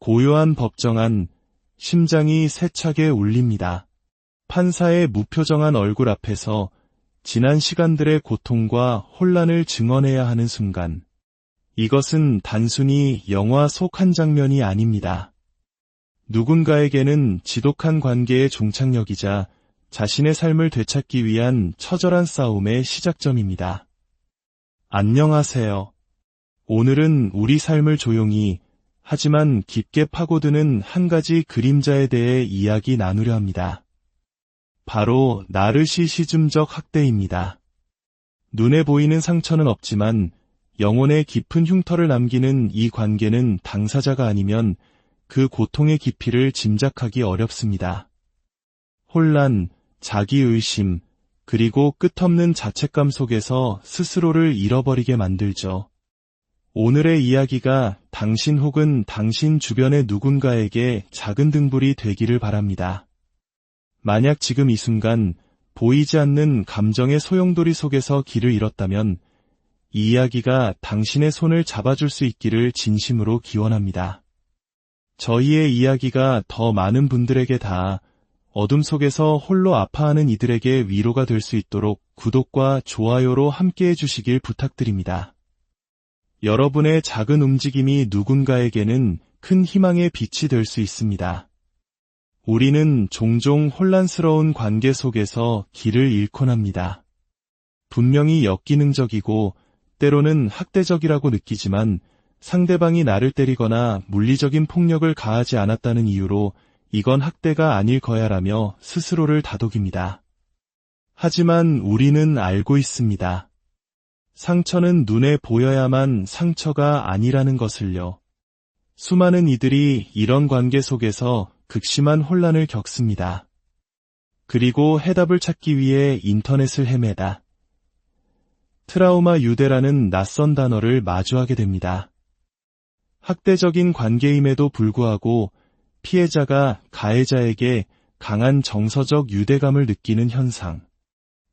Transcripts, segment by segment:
고요한 법정안, 심장이 세차게 울립니다. 판사의 무표정한 얼굴 앞에서 지난 시간들의 고통과 혼란을 증언해야 하는 순간, 이것은 단순히 영화 속 한 장면이 아닙니다. 누군가에게는 지독한 관계의 종착역이자 자신의 삶을 되찾기 위한 처절한 싸움의 시작점입니다. 안녕하세요. 오늘은 우리 삶을 조용히 하지만 깊게 파고드는 한 가지 그림자에 대해 이야기 나누려 합니다. 바로 나르시시즘적 학대입니다. 눈에 보이는 상처는 없지만 영혼의 깊은 흉터를 남기는 이 관계는 당사자가 아니면 그 고통의 깊이를 짐작하기 어렵습니다. 혼란, 자기의심, 그리고 끝없는 자책감 속에서 스스로를 잃어버리게 만들죠. 오늘의 이야기가 당신 혹은 당신 주변의 누군가에게 작은 등불이 되기를 바랍니다. 만약 지금 이 순간 보이지 않는 감정의 소용돌이 속에서 길을 잃었다면 이 이야기가 당신의 손을 잡아줄 수 있기를 진심으로 기원합니다. 저희의 이야기가 더 많은 분들에게 닿아 어둠 속에서 홀로 아파하는 이들에게 위로가 될 수 있도록 구독과 좋아요로 함께해 주시길 부탁드립니다. 여러분의 작은 움직임이 누군가에게는 큰 희망의 빛이 될 수 있습니다. 우리는 종종 혼란스러운 관계 속에서 길을 잃곤 합니다. 분명히 역기능적이고 때로는 학대적이라고 느끼지만 상대방이 나를 때리거나 물리적인 폭력을 가하지 않았다는 이유로 이건 학대가 아닐 거야라며 스스로를 다독입니다. 하지만 우리는 알고 있습니다. 상처는 눈에 보여야만 상처가 아니라는 것을요. 수많은 이들이 이런 관계 속에서 극심한 혼란을 겪습니다. 그리고 해답을 찾기 위해 인터넷을 헤매다 트라우마 유대라는 낯선 단어를 마주하게 됩니다. 학대적인 관계임에도 불구하고 피해자가 가해자에게 강한 정서적 유대감을 느끼는 현상.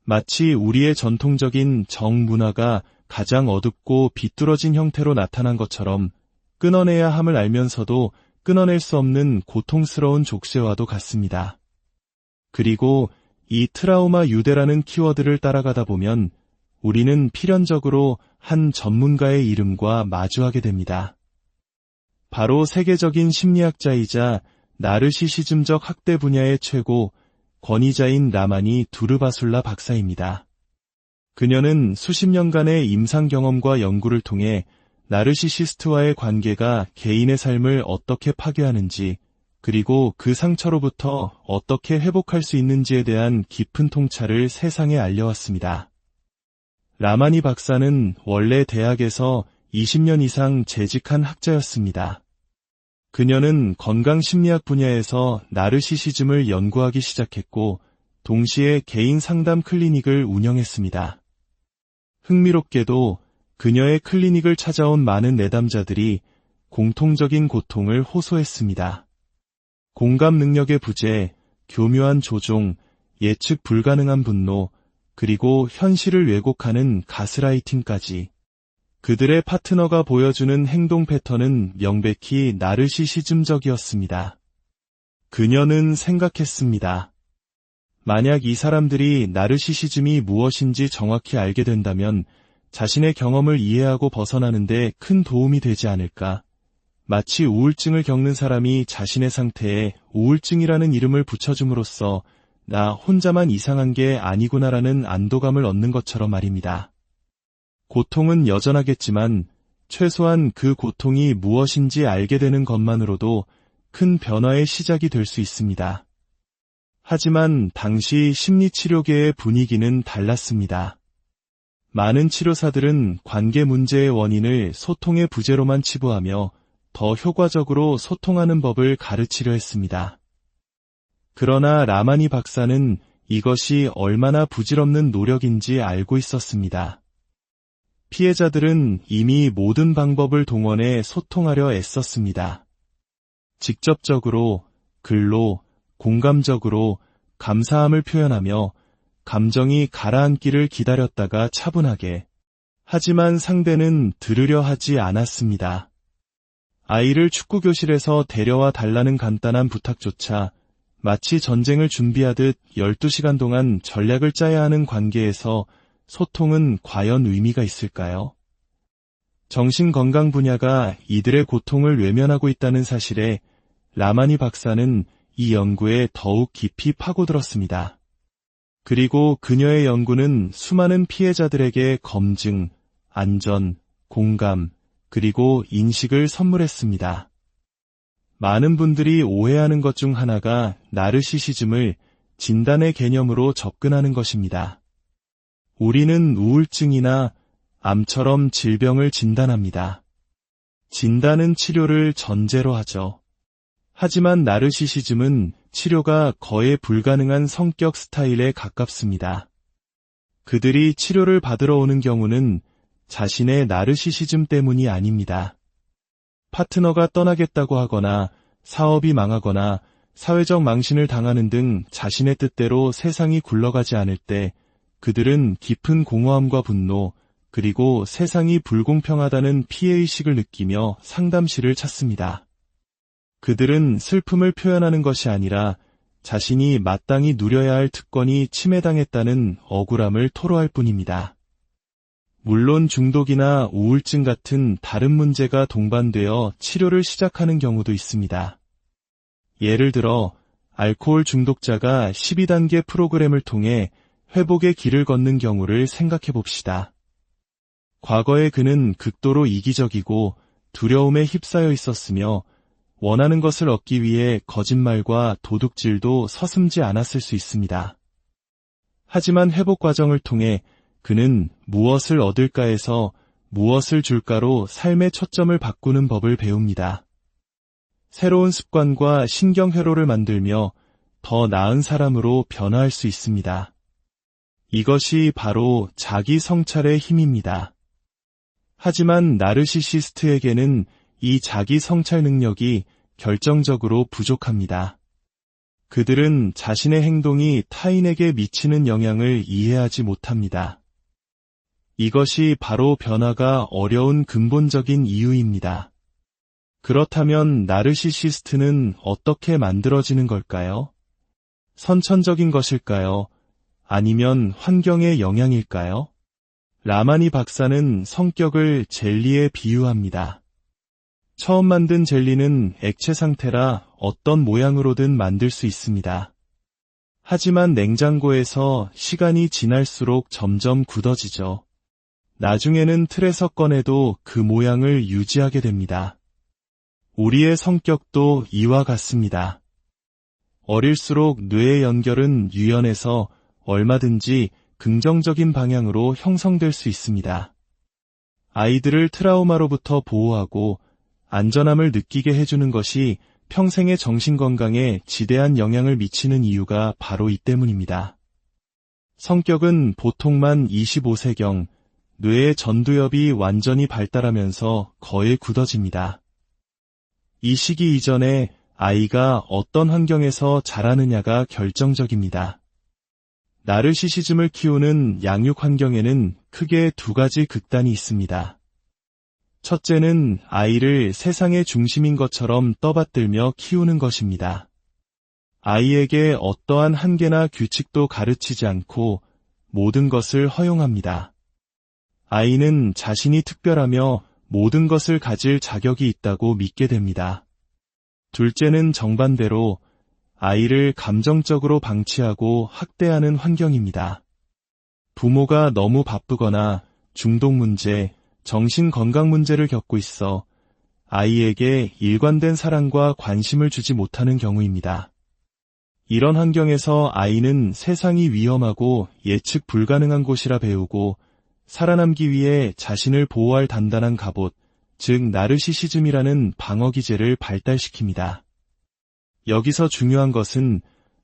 마치 우리의 전통적인 정문화가 가장 어둡고 비뚤어진 형태로 나타난 것처럼 끊어내야 함을 알면서도 끊어낼 수 없는 고통스러운 족쇄와도 같습니다. 그리고 이 트라우마 유대라는 키워드를 따라가다 보면 우리는 필연적으로 한 전문가의 이름과 마주하게 됩니다. 바로 세계적인 심리학자이자 나르시시즘적 학대 분야의 최고 권위자인 라마니 두르바술라 박사입니다. 그녀는 수십 년간의 임상 경험과 연구를 통해 나르시시스트와의 관계가 개인의 삶을 어떻게 파괴하는지, 그리고 그 상처로부터 어떻게 회복할 수 있는지에 대한 깊은 통찰을 세상에 알려왔습니다. 라마니 박사는 원래 대학에서 20년 이상 재직한 학자였습니다. 그녀는 건강심리학 분야에서 나르시시즘을 연구하기 시작했고 동시에 개인 상담 클리닉을 운영했습니다. 흥미롭게도 그녀의 클리닉을 찾아온 많은 내담자들이 공통적인 고통을 호소했습니다. 공감 능력의 부재, 교묘한 조종, 예측 불가능한 분노, 그리고 현실을 왜곡하는 가스라이팅까지. 그들의 파트너가 보여주는 행동 패턴은 명백히 나르시시즘적이었습니다. 그녀는 생각했습니다. 만약 이 사람들이 나르시시즘이 무엇인지 정확히 알게 된다면 자신의 경험을 이해하고 벗어나는데 큰 도움이 되지 않을까. 마치 우울증을 겪는 사람이 자신의 상태에 우울증이라는 이름을 붙여줌으로써 나 혼자만 이상한 게 아니구나라는 안도감을 얻는 것처럼 말입니다. 고통은 여전하겠지만 최소한 그 고통이 무엇인지 알게 되는 것만으로도 큰 변화의 시작이 될 수 있습니다. 하지만 당시 심리치료계의 분위기는 달랐습니다. 많은 치료사들은 관계 문제의 원인을 소통의 부재로만 치부하며 더 효과적으로 소통하는 법을 가르치려 했습니다. 그러나 라마니 박사는 이것이 얼마나 부질없는 노력인지 알고 있었습니다. 피해자들은 이미 모든 방법을 동원해 소통하려 애썼습니다. 직접적으로, 글로, 공감적으로 감사함을 표현하며 감정이 가라앉기를 기다렸다가 차분하게. 하지만 상대는 들으려 하지 않았습니다. 아이를 축구교실에서 데려와 달라는 간단한 부탁조차 마치 전쟁을 준비하듯 12시간 동안 전략을 짜야 하는 관계에서 소통은 과연 의미가 있을까요? 정신건강 분야가 이들의 고통을 외면하고 있다는 사실에 라마니 박사는 이 연구에 더욱 깊이 파고들었습니다. 그리고 그녀의 연구는 수많은 피해자들에게 검증, 안전, 공감, 그리고 인식을 선물했습니다. 많은 분들이 오해하는 것 중 하나가 나르시시즘을 진단의 개념으로 접근하는 것입니다. 우리는 우울증이나 암처럼 질병을 진단합니다. 진단은 치료를 전제로 하죠. 하지만 나르시시즘은 치료가 거의 불가능한 성격 스타일에 가깝습니다. 그들이 치료를 받으러 오는 경우는 자신의 나르시시즘 때문이 아닙니다. 파트너가 떠나겠다고 하거나 사업이 망하거나 사회적 망신을 당하는 등 자신의 뜻대로 세상이 굴러가지 않을 때 그들은 깊은 공허함과 분노, 그리고 세상이 불공평하다는 피해의식을 느끼며 상담실을 찾습니다. 그들은 슬픔을 표현하는 것이 아니라 자신이 마땅히 누려야 할 특권이 침해당했다는 억울함을 토로할 뿐입니다. 물론 중독이나 우울증 같은 다른 문제가 동반되어 치료를 시작하는 경우도 있습니다. 예를 들어 알코올 중독자가 12단계 프로그램을 통해 회복의 길을 걷는 경우를 생각해 봅시다. 과거에 그는 극도로 이기적이고 두려움에 휩싸여 있었으며 원하는 것을 얻기 위해 거짓말과 도둑질도 서슴지 않았을 수 있습니다. 하지만 회복 과정을 통해 그는 무엇을 얻을까에서 무엇을 줄까로 삶의 초점을 바꾸는 법을 배웁니다. 새로운 습관과 신경회로를 만들며 더 나은 사람으로 변화할 수 있습니다. 이것이 바로 자기 성찰의 힘입니다. 하지만 나르시시스트에게는 이 자기 성찰 능력이 결정적으로 부족합니다. 그들은 자신의 행동이 타인에게 미치는 영향을 이해하지 못합니다. 이것이 바로 변화가 어려운 근본적인 이유입니다. 그렇다면 나르시시스트는 어떻게 만들어지는 걸까요? 선천적인 것일까요? 아니면 환경의 영향일까요? 라마니 박사는 성격을 젤리에 비유합니다. 처음 만든 젤리는 액체 상태라 어떤 모양으로든 만들 수 있습니다. 하지만 냉장고에서 시간이 지날수록 점점 굳어지죠. 나중에는 틀에서 꺼내도 그 모양을 유지하게 됩니다. 우리의 성격도 이와 같습니다. 어릴수록 뇌의 연결은 유연해서 얼마든지 긍정적인 방향으로 형성될 수 있습니다. 아이들을 트라우마로부터 보호하고 안전함을 느끼게 해주는 것이 평생의 정신건강에 지대한 영향을 미치는 이유가 바로 이 때문입니다. 성격은 보통만 25세경 뇌의 전두엽이 완전히 발달하면서 거의 굳어집니다. 이 시기 이전에 아이가 어떤 환경에서 자라느냐가 결정적입니다. 나르시시즘을 키우는 양육 환경에는 크게 두 가지 극단이 있습니다. 첫째는 아이를 세상의 중심인 것처럼 떠받들며 키우는 것입니다. 아이에게 어떠한 한계나 규칙도 가르치지 않고 모든 것을 허용합니다. 아이는 자신이 특별하며 모든 것을 가질 자격이 있다고 믿게 됩니다. 둘째는 정반대로 아이를 감정적으로 방치하고 학대하는 환경입니다. 부모가 너무 바쁘거나 중독 문제, 정신건강 문제를 겪고 있어 아이에게 일관된 사랑과 관심을 주지 못하는 경우입니다. 이런 환경에서 아이는 세상이 위험하고 예측 불가능한 곳이라 배우고 살아남기 위해 자신을 보호할 단단한 갑옷, 즉 나르시시즘이라는 방어기제를 발달시킵니다. 여기서 중요한 것은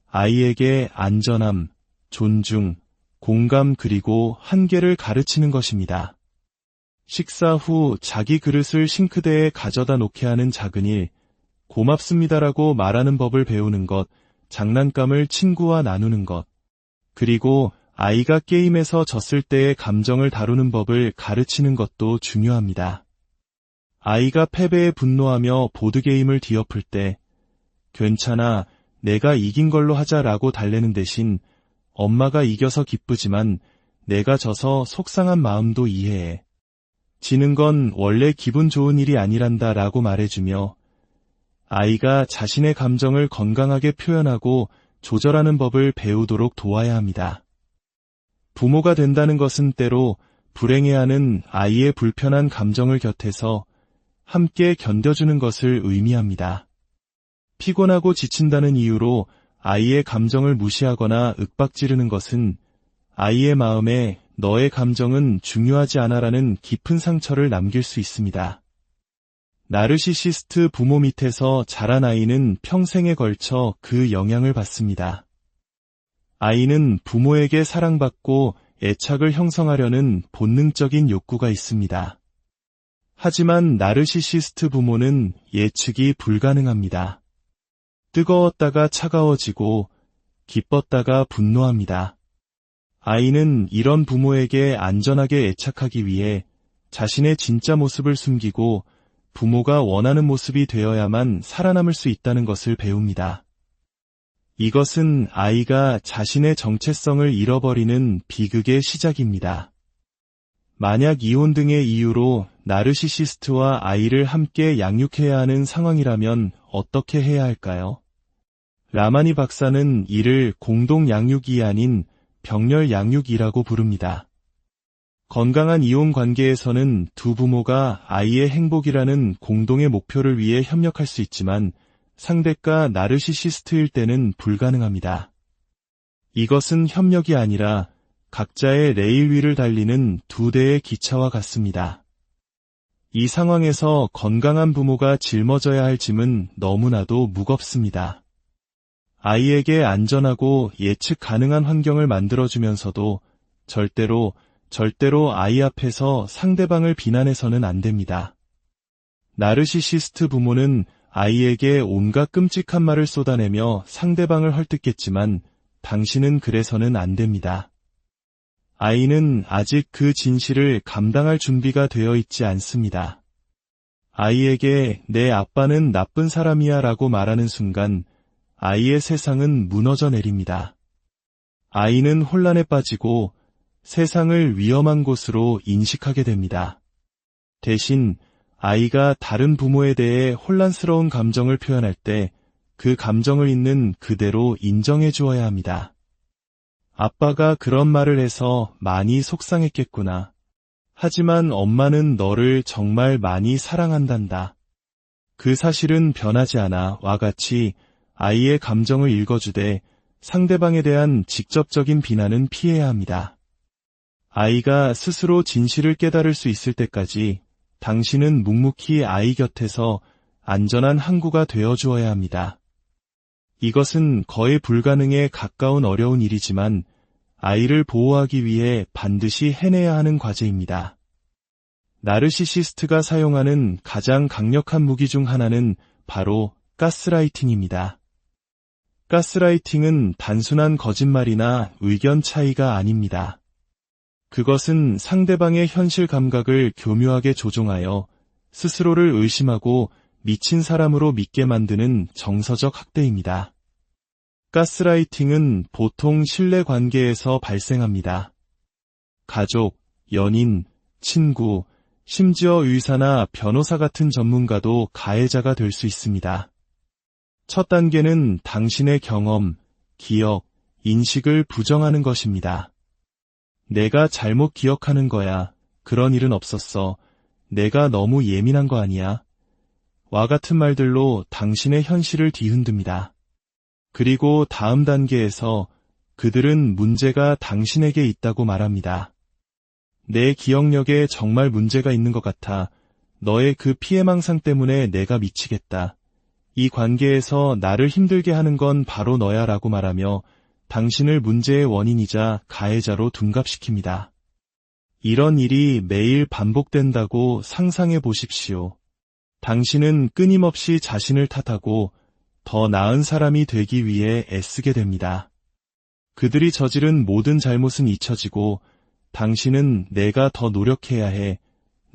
아이에게 안전함, 존중, 공감 그리고 한계를 가르치는 것입니다. 식사 후 자기 그릇을 싱크대에 가져다 놓게 하는 작은 일, 고맙습니다라고 말하는 법을 배우는 것, 장난감을 친구와 나누는 것, 그리고 아이가 게임에서 졌을 때의 감정을 다루는 법을 가르치는 것도 중요합니다. 아이가 패배에 분노하며 보드게임을 뒤엎을 때 괜찮아, 내가 이긴 걸로 하자라고 달래는 대신 엄마가 이겨서 기쁘지만 내가 져서 속상한 마음도 이해해. 지는 건 원래 기분 좋은 일이 아니란다 라고 말해주며 아이가 자신의 감정을 건강하게 표현하고 조절하는 법을 배우도록 도와야 합니다. 부모가 된다는 것은 때로 불행해하는 아이의 불편한 감정을 곁에서 함께 견뎌주는 것을 의미합니다. 피곤하고 지친다는 이유로 아이의 감정을 무시하거나 윽박지르는 것은 아이의 마음에 너의 감정은 중요하지 않아라는 깊은 상처를 남길 수 있습니다. 나르시시스트 부모 밑에서 자란 아이는 평생에 걸쳐 그 영향을 받습니다. 아이는 부모에게 사랑받고 애착을 형성하려는 본능적인 욕구가 있습니다. 하지만 나르시시스트 부모는 예측이 불가능합니다. 뜨거웠다가 차가워지고 기뻤다가 분노합니다. 아이는 이런 부모에게 안전하게 애착하기 위해 자신의 진짜 모습을 숨기고 부모가 원하는 모습이 되어야만 살아남을 수 있다는 것을 배웁니다. 이것은 아이가 자신의 정체성을 잃어버리는 비극의 시작입니다. 만약 이혼 등의 이유로 나르시시스트와 아이를 함께 양육해야 하는 상황이라면 어떻게 해야 할까요? 라마니 박사는 이를 공동 양육이 아닌 병렬 양육이라고 부릅니다. 건강한 이혼 관계에서는 두 부모가 아이의 행복이라는 공동의 목표를 위해 협력할 수 있지만 상대가 나르시시스트일 때는 불가능합니다. 이것은 협력이 아니라 각자의 레일 위를 달리는 두 대의 기차와 같습니다. 이 상황에서 건강한 부모가 짊어져야 할 짐은 너무나도 무겁습니다. 아이에게 안전하고 예측 가능한 환경을 만들어주면서도 절대로 아이 앞에서 상대방을 비난해서는 안 됩니다. 나르시시스트 부모는 아이에게 온갖 끔찍한 말을 쏟아내며 상대방을 헐뜯겠지만 당신은 그래서는 안 됩니다. 아이는 아직 그 진실을 감당할 준비가 되어 있지 않습니다. 아이에게 내 아빠는 나쁜 사람이야 라고 말하는 순간 아이의 세상은 무너져 내립니다. 아이는 혼란에 빠지고 세상을 위험한 곳으로 인식하게 됩니다. 대신 아이가 다른 부모에 대해 혼란스러운 감정을 표현할 때 그 감정을 있는 그대로 인정해 주어야 합니다. 아빠가 그런 말을 해서 많이 속상했겠구나. 하지만 엄마는 너를 정말 많이 사랑한단다. 그 사실은 변하지 않아 와 같이 아이의 감정을 읽어주되 상대방에 대한 직접적인 비난은 피해야 합니다. 아이가 스스로 진실을 깨달을 수 있을 때까지 당신은 묵묵히 아이 곁에서 안전한 항구가 되어주어야 합니다. 이것은 거의 불가능에 가까운 어려운 일이지만 아이를 보호하기 위해 반드시 해내야 하는 과제입니다. 나르시시스트가 사용하는 가장 강력한 무기 중 하나는 바로 가스라이팅입니다. 가스라이팅은 단순한 거짓말이나 의견 차이가 아닙니다. 그것은 상대방의 현실 감각을 교묘하게 조종하여 스스로를 의심하고 미친 사람으로 믿게 만드는 정서적 학대입니다. 가스라이팅은 보통 신뢰 관계에서 발생합니다. 가족, 연인, 친구, 심지어 의사나 변호사 같은 전문가도 가해자가 될 수 있습니다. 첫 단계는 당신의 경험, 기억, 인식을 부정하는 것입니다. 내가 잘못 기억하는 거야. 그런 일은 없었어. 내가 너무 예민한 거 아니야? 와 같은 말들로 당신의 현실을 뒤흔듭니다. 그리고 다음 단계에서 그들은 문제가 당신에게 있다고 말합니다. 내 기억력에 정말 문제가 있는 것 같아. 너의 그 피해망상 때문에 내가 미치겠다. 이 관계에서 나를 힘들게 하는 건 바로 너야 라고 말하며 당신을 문제의 원인이자 가해자로 둔갑시킵니다. 이런 일이 매일 반복된다고 상상해 보십시오. 당신은 끊임없이 자신을 탓하고 더 나은 사람이 되기 위해 애쓰게 됩니다. 그들이 저지른 모든 잘못은 잊혀지고 당신은 내가 더 노력해야 해.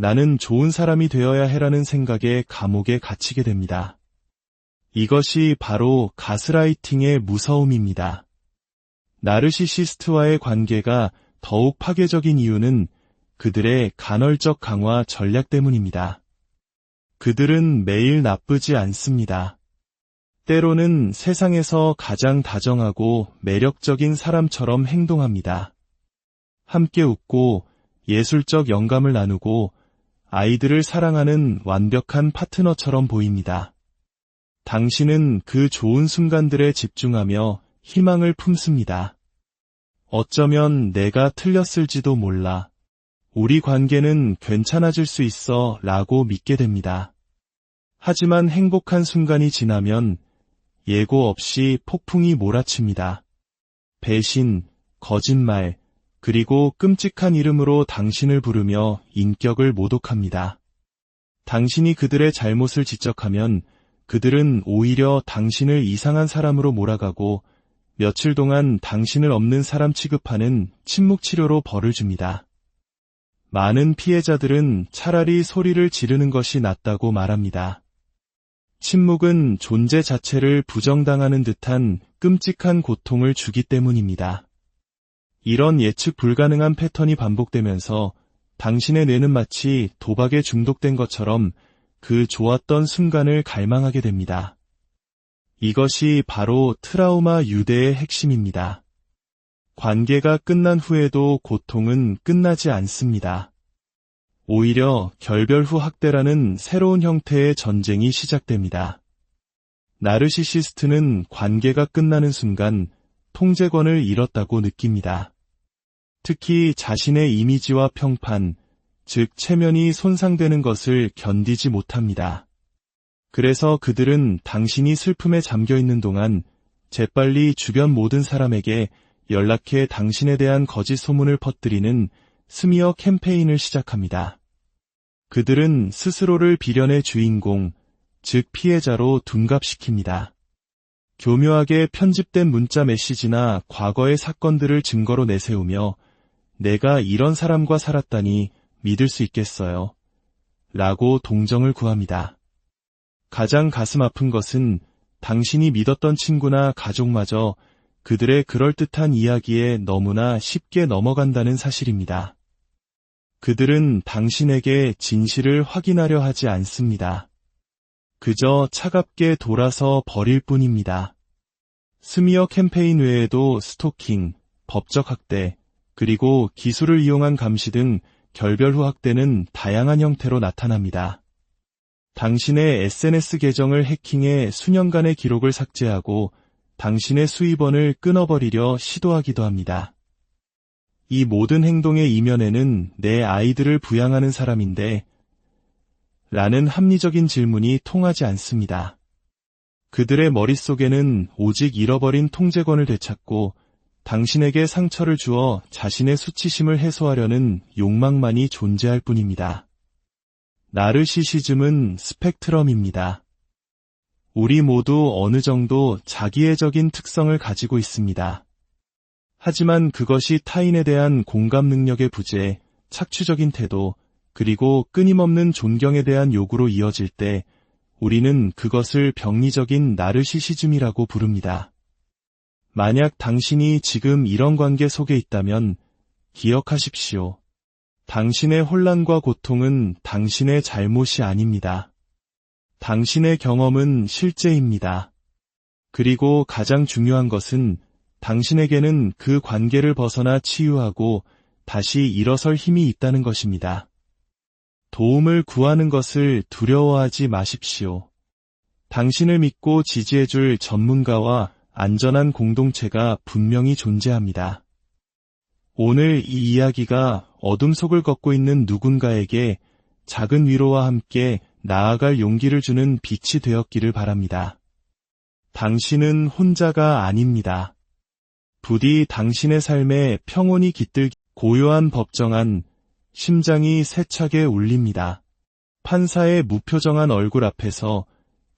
나는 좋은 사람이 되어야 해라는 생각에 감옥에 갇히게 됩니다. 이것이 바로 가스라이팅의 무서움입니다. 나르시시스트와의 관계가 더욱 파괴적인 이유는 그들의 간헐적 강화 전략 때문입니다. 그들은 매일 나쁘지 않습니다. 때로는 세상에서 가장 다정하고 매력적인 사람처럼 행동합니다. 함께 웃고 예술적 영감을 나누고 아이들을 사랑하는 완벽한 파트너처럼 보입니다. 당신은 그 좋은 순간들에 집중하며 희망을 품습니다. 어쩌면 내가 틀렸을지도 몰라. 우리 관계는 괜찮아질 수 있어 라고 믿게 됩니다. 하지만 행복한 순간이 지나면 예고 없이 폭풍이 몰아칩니다. 배신, 거짓말, 그리고 끔찍한 이름으로 당신을 부르며 인격을 모독합니다. 당신이 그들의 잘못을 지적하면 그들은 오히려 당신을 이상한 사람으로 몰아가고 며칠 동안 당신을 없는 사람 취급하는 침묵치료로 벌을 줍니다. 많은 피해자들은 차라리 소리를 지르는 것이 낫다고 말합니다. 침묵은 존재 자체를 부정당하는 듯한 끔찍한 고통을 주기 때문입니다. 이런 예측 불가능한 패턴이 반복되면서 당신의 뇌는 마치 도박에 중독된 것처럼 그 좋았던 순간을 갈망하게 됩니다. 이것이 바로 트라우마 유대의 핵심입니다. 관계가 끝난 후에도 고통은 끝나지 않습니다. 오히려 결별 후 학대라는 새로운 형태의 전쟁이 시작됩니다. 나르시시스트는 관계가 끝나는 순간 통제권을 잃었다고 느낍니다. 특히 자신의 이미지와 평판, 즉 체면이 손상되는 것을 견디지 못합니다. 그래서 그들은 당신이 슬픔에 잠겨 있는 동안 재빨리 주변 모든 사람에게 연락해 당신에 대한 거짓 소문을 퍼뜨리는 스미어 캠페인을 시작합니다. 그들은 스스로를 비련의 주인공, 즉 피해자로 둔갑시킵니다. 교묘하게 편집된 문자 메시지나 과거의 사건들을 증거로 내세우며 내가 이런 사람과 살았다니 믿을 수 있겠어요? 라고 동정을 구합니다. 가장 가슴 아픈 것은 당신이 믿었던 친구나 가족마저 그들의 그럴듯한 이야기에 너무나 쉽게 넘어간다는 사실입니다. 그들은 당신에게 진실을 확인하려 하지 않습니다. 그저 차갑게 돌아서 버릴 뿐입니다. 스미어 캠페인 외에도 스토킹, 법적 학대, 그리고 기술을 이용한 감시 등 결별 후 학대는 다양한 형태로 나타납니다. 당신의 SNS 계정을 해킹해 수년간의 기록을 삭제하고 당신의 수입원을 끊어버리려 시도하기도 합니다. 이 모든 행동의 이면에는 내 아이들을 부양하는 사람인데 라는 합리적인 질문이 통하지 않습니다. 그들의 머릿속에는 오직 잃어버린 통제권을 되찾고 당신에게 상처를 주어 자신의 수치심을 해소하려는 욕망만이 존재할 뿐입니다. 나르시시즘은 스펙트럼입니다. 우리 모두 어느 정도 자기애적인 특성을 가지고 있습니다. 하지만 그것이 타인에 대한 공감 능력의 부재, 착취적인 태도, 그리고 끊임없는 존경에 대한 요구로 이어질 때 우리는 그것을 병리적인 나르시시즘이라고 부릅니다. 만약 당신이 지금 이런 관계 속에 있다면 기억하십시오. 당신의 혼란과 고통은 당신의 잘못이 아닙니다. 당신의 경험은 실제입니다. 그리고 가장 중요한 것은 당신에게는 그 관계를 벗어나 치유하고 다시 일어설 힘이 있다는 것입니다. 도움을 구하는 것을 두려워하지 마십시오. 당신을 믿고 지지해줄 전문가와 안전한 공동체가 분명히 존재합니다. 오늘 이 이야기가 어둠 속을 걷고 있는 누군가에게 작은 위로와 함께 나아갈 용기를 주는 빛이 되었기를 바랍니다. 당신은 혼자가 아닙니다. 부디 당신의 삶에 평온이 깃들 고요한 법정안, 심장이 세차게 울립니다. 판사의 무표정한 얼굴 앞에서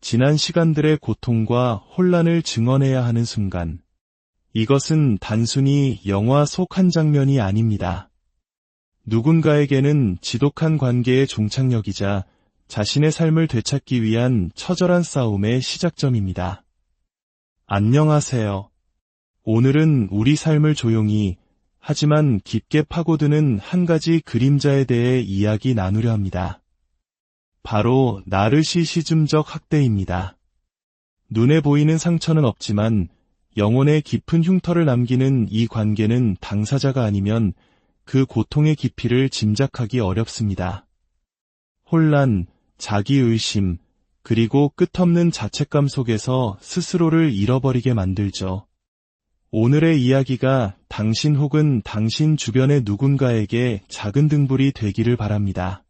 지난 시간들의 고통과 혼란을 증언해야 하는 순간, 이것은 단순히 영화 속 한 장면이 아닙니다. 누군가에게는 지독한 관계의 종착역이자 자신의 삶을 되찾기 위한 처절한 싸움의 시작점입니다. 안녕하세요. 오늘은 우리 삶을 조용히 하지만 깊게 파고드는 한 가지 그림자에 대해 이야기 나누려 합니다. 바로 나르시시즘적 학대입니다. 눈에 보이는 상처는 없지만 영혼에 깊은 흉터를 남기는 이 관계는 당사자가 아니면 그 고통의 깊이를 짐작하기 어렵습니다. 혼란, 자기의심, 그리고 끝없는 자책감 속에서 스스로를 잃어버리게 만들죠. 오늘의 이야기가 당신 혹은 당신 주변의 누군가에게 작은 등불이 되기를 바랍니다.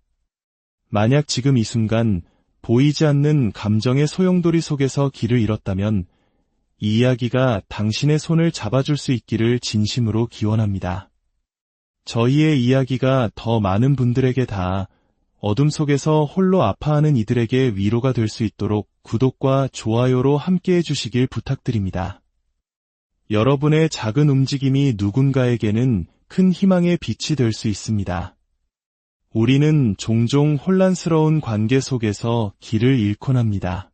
만약 지금 이 순간 보이지 않는 감정의 소용돌이 속에서 길을 잃었다면 이 이야기가 당신의 손을 잡아줄 수 있기를 진심으로 기원합니다. 저희의 이야기가 더 많은 분들에게 닿아 어둠 속에서 홀로 아파하는 이들에게 위로가 될 수 있도록 구독과 좋아요로 함께해 주시길 부탁드립니다. 여러분의 작은 움직임이 누군가에게는 큰 희망의 빛이 될 수 있습니다. 우리는 종종 혼란스러운 관계 속에서 길을 잃곤 합니다.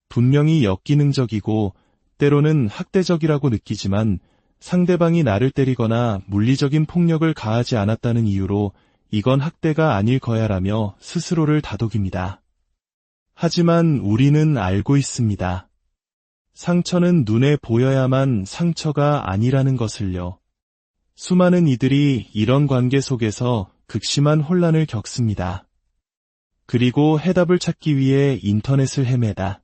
분명히 역기능적이고 때로는 학대적이라고 느끼지만 상대방이 나를 때리거나 물리적인 폭력을 가하지 않았다는 이유로 이건 학대가 아닐 거야라며 스스로를 다독입니다. 하지만 우리는 알고 있습니다. 상처는 눈에 보여야만 상처가 아니라는 것을요. 수많은 이들이 이런 관계 속에서 극심한 혼란을 겪습니다. 그리고 해답을 찾기 위해 인터넷을 헤매다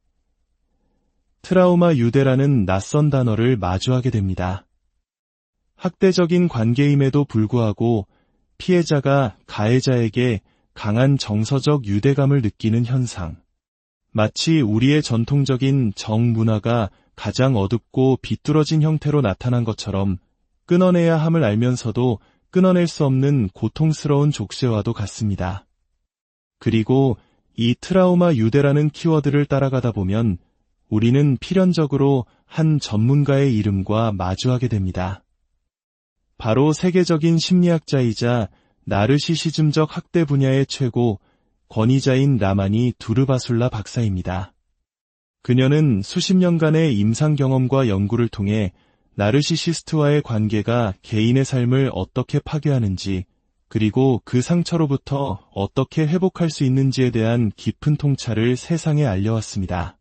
트라우마 유대라는 낯선 단어를 마주하게 됩니다. 학대적인 관계임에도 불구하고 피해자가 가해자에게 강한 정서적 유대감을 느끼는 현상. 마치 우리의 전통적인 정문화가 가장 어둡고 비뚤어진 형태로 나타난 것처럼 끊어내야 함을 알면서도 끊어낼 수 없는 고통스러운 족쇄와도 같습니다. 그리고 이 트라우마 유대라는 키워드를 따라가다 보면 우리는 필연적으로 한 전문가의 이름과 마주하게 됩니다. 바로 세계적인 심리학자이자 나르시시즘적 학대 분야의 최고 권위자인 라마니 두르바술라 박사입니다. 그녀는 수십 년간의 임상 경험과 연구를 통해 나르시시스트와의 관계가 개인의 삶을 어떻게 파괴하는지, 그리고 그 상처로부터 어떻게 회복할 수 있는지에 대한 깊은 통찰을 세상에 알려왔습니다.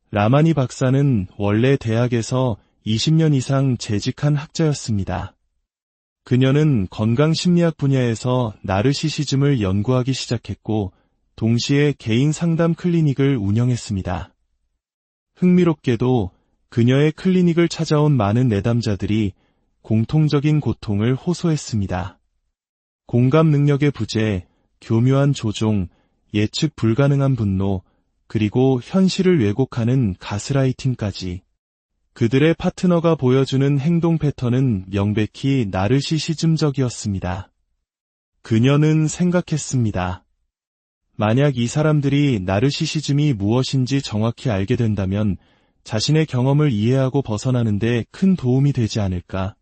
라마니 박사는 원래 대학에서 20년 이상 재직한 학자였습니다. 그녀는 건강심리학 분야에서 나르시시즘을 연구하기 시작했고 동시에 개인 상담 클리닉을 운영했습니다. 흥미롭게도 그녀의 클리닉을 찾아온 많은 내담자들이 공통적인 고통을 호소했습니다. 공감 능력의 부재, 교묘한 조종, 예측 불가능한 분노, 그리고 현실을 왜곡하는 가스라이팅까지. 그들의 파트너가 보여주는 행동 패턴은 명백히 나르시시즘적이었습니다. 그녀는 생각했습니다. 만약 이 사람들이 나르시시즘이 무엇인지 정확히 알게 된다면 자신의 경험을 이해하고 벗어나는데 큰 도움이 되지 않을까.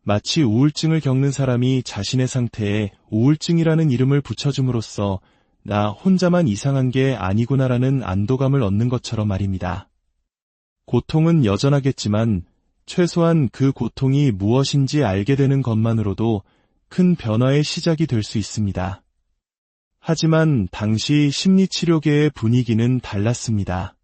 마치 우울증을 겪는 사람이 자신의 상태에 우울증이라는 이름을 붙여줌으로써 나 혼자만 이상한 게 아니구나라는 안도감을 얻는 것처럼 말입니다. 고통은 여전하겠지만 최소한 그 고통이 무엇인지 알게 되는 것만으로도 큰 변화의 시작이 될 수 있습니다. 하지만 당시 심리치료계의 분위기는 달랐습니다.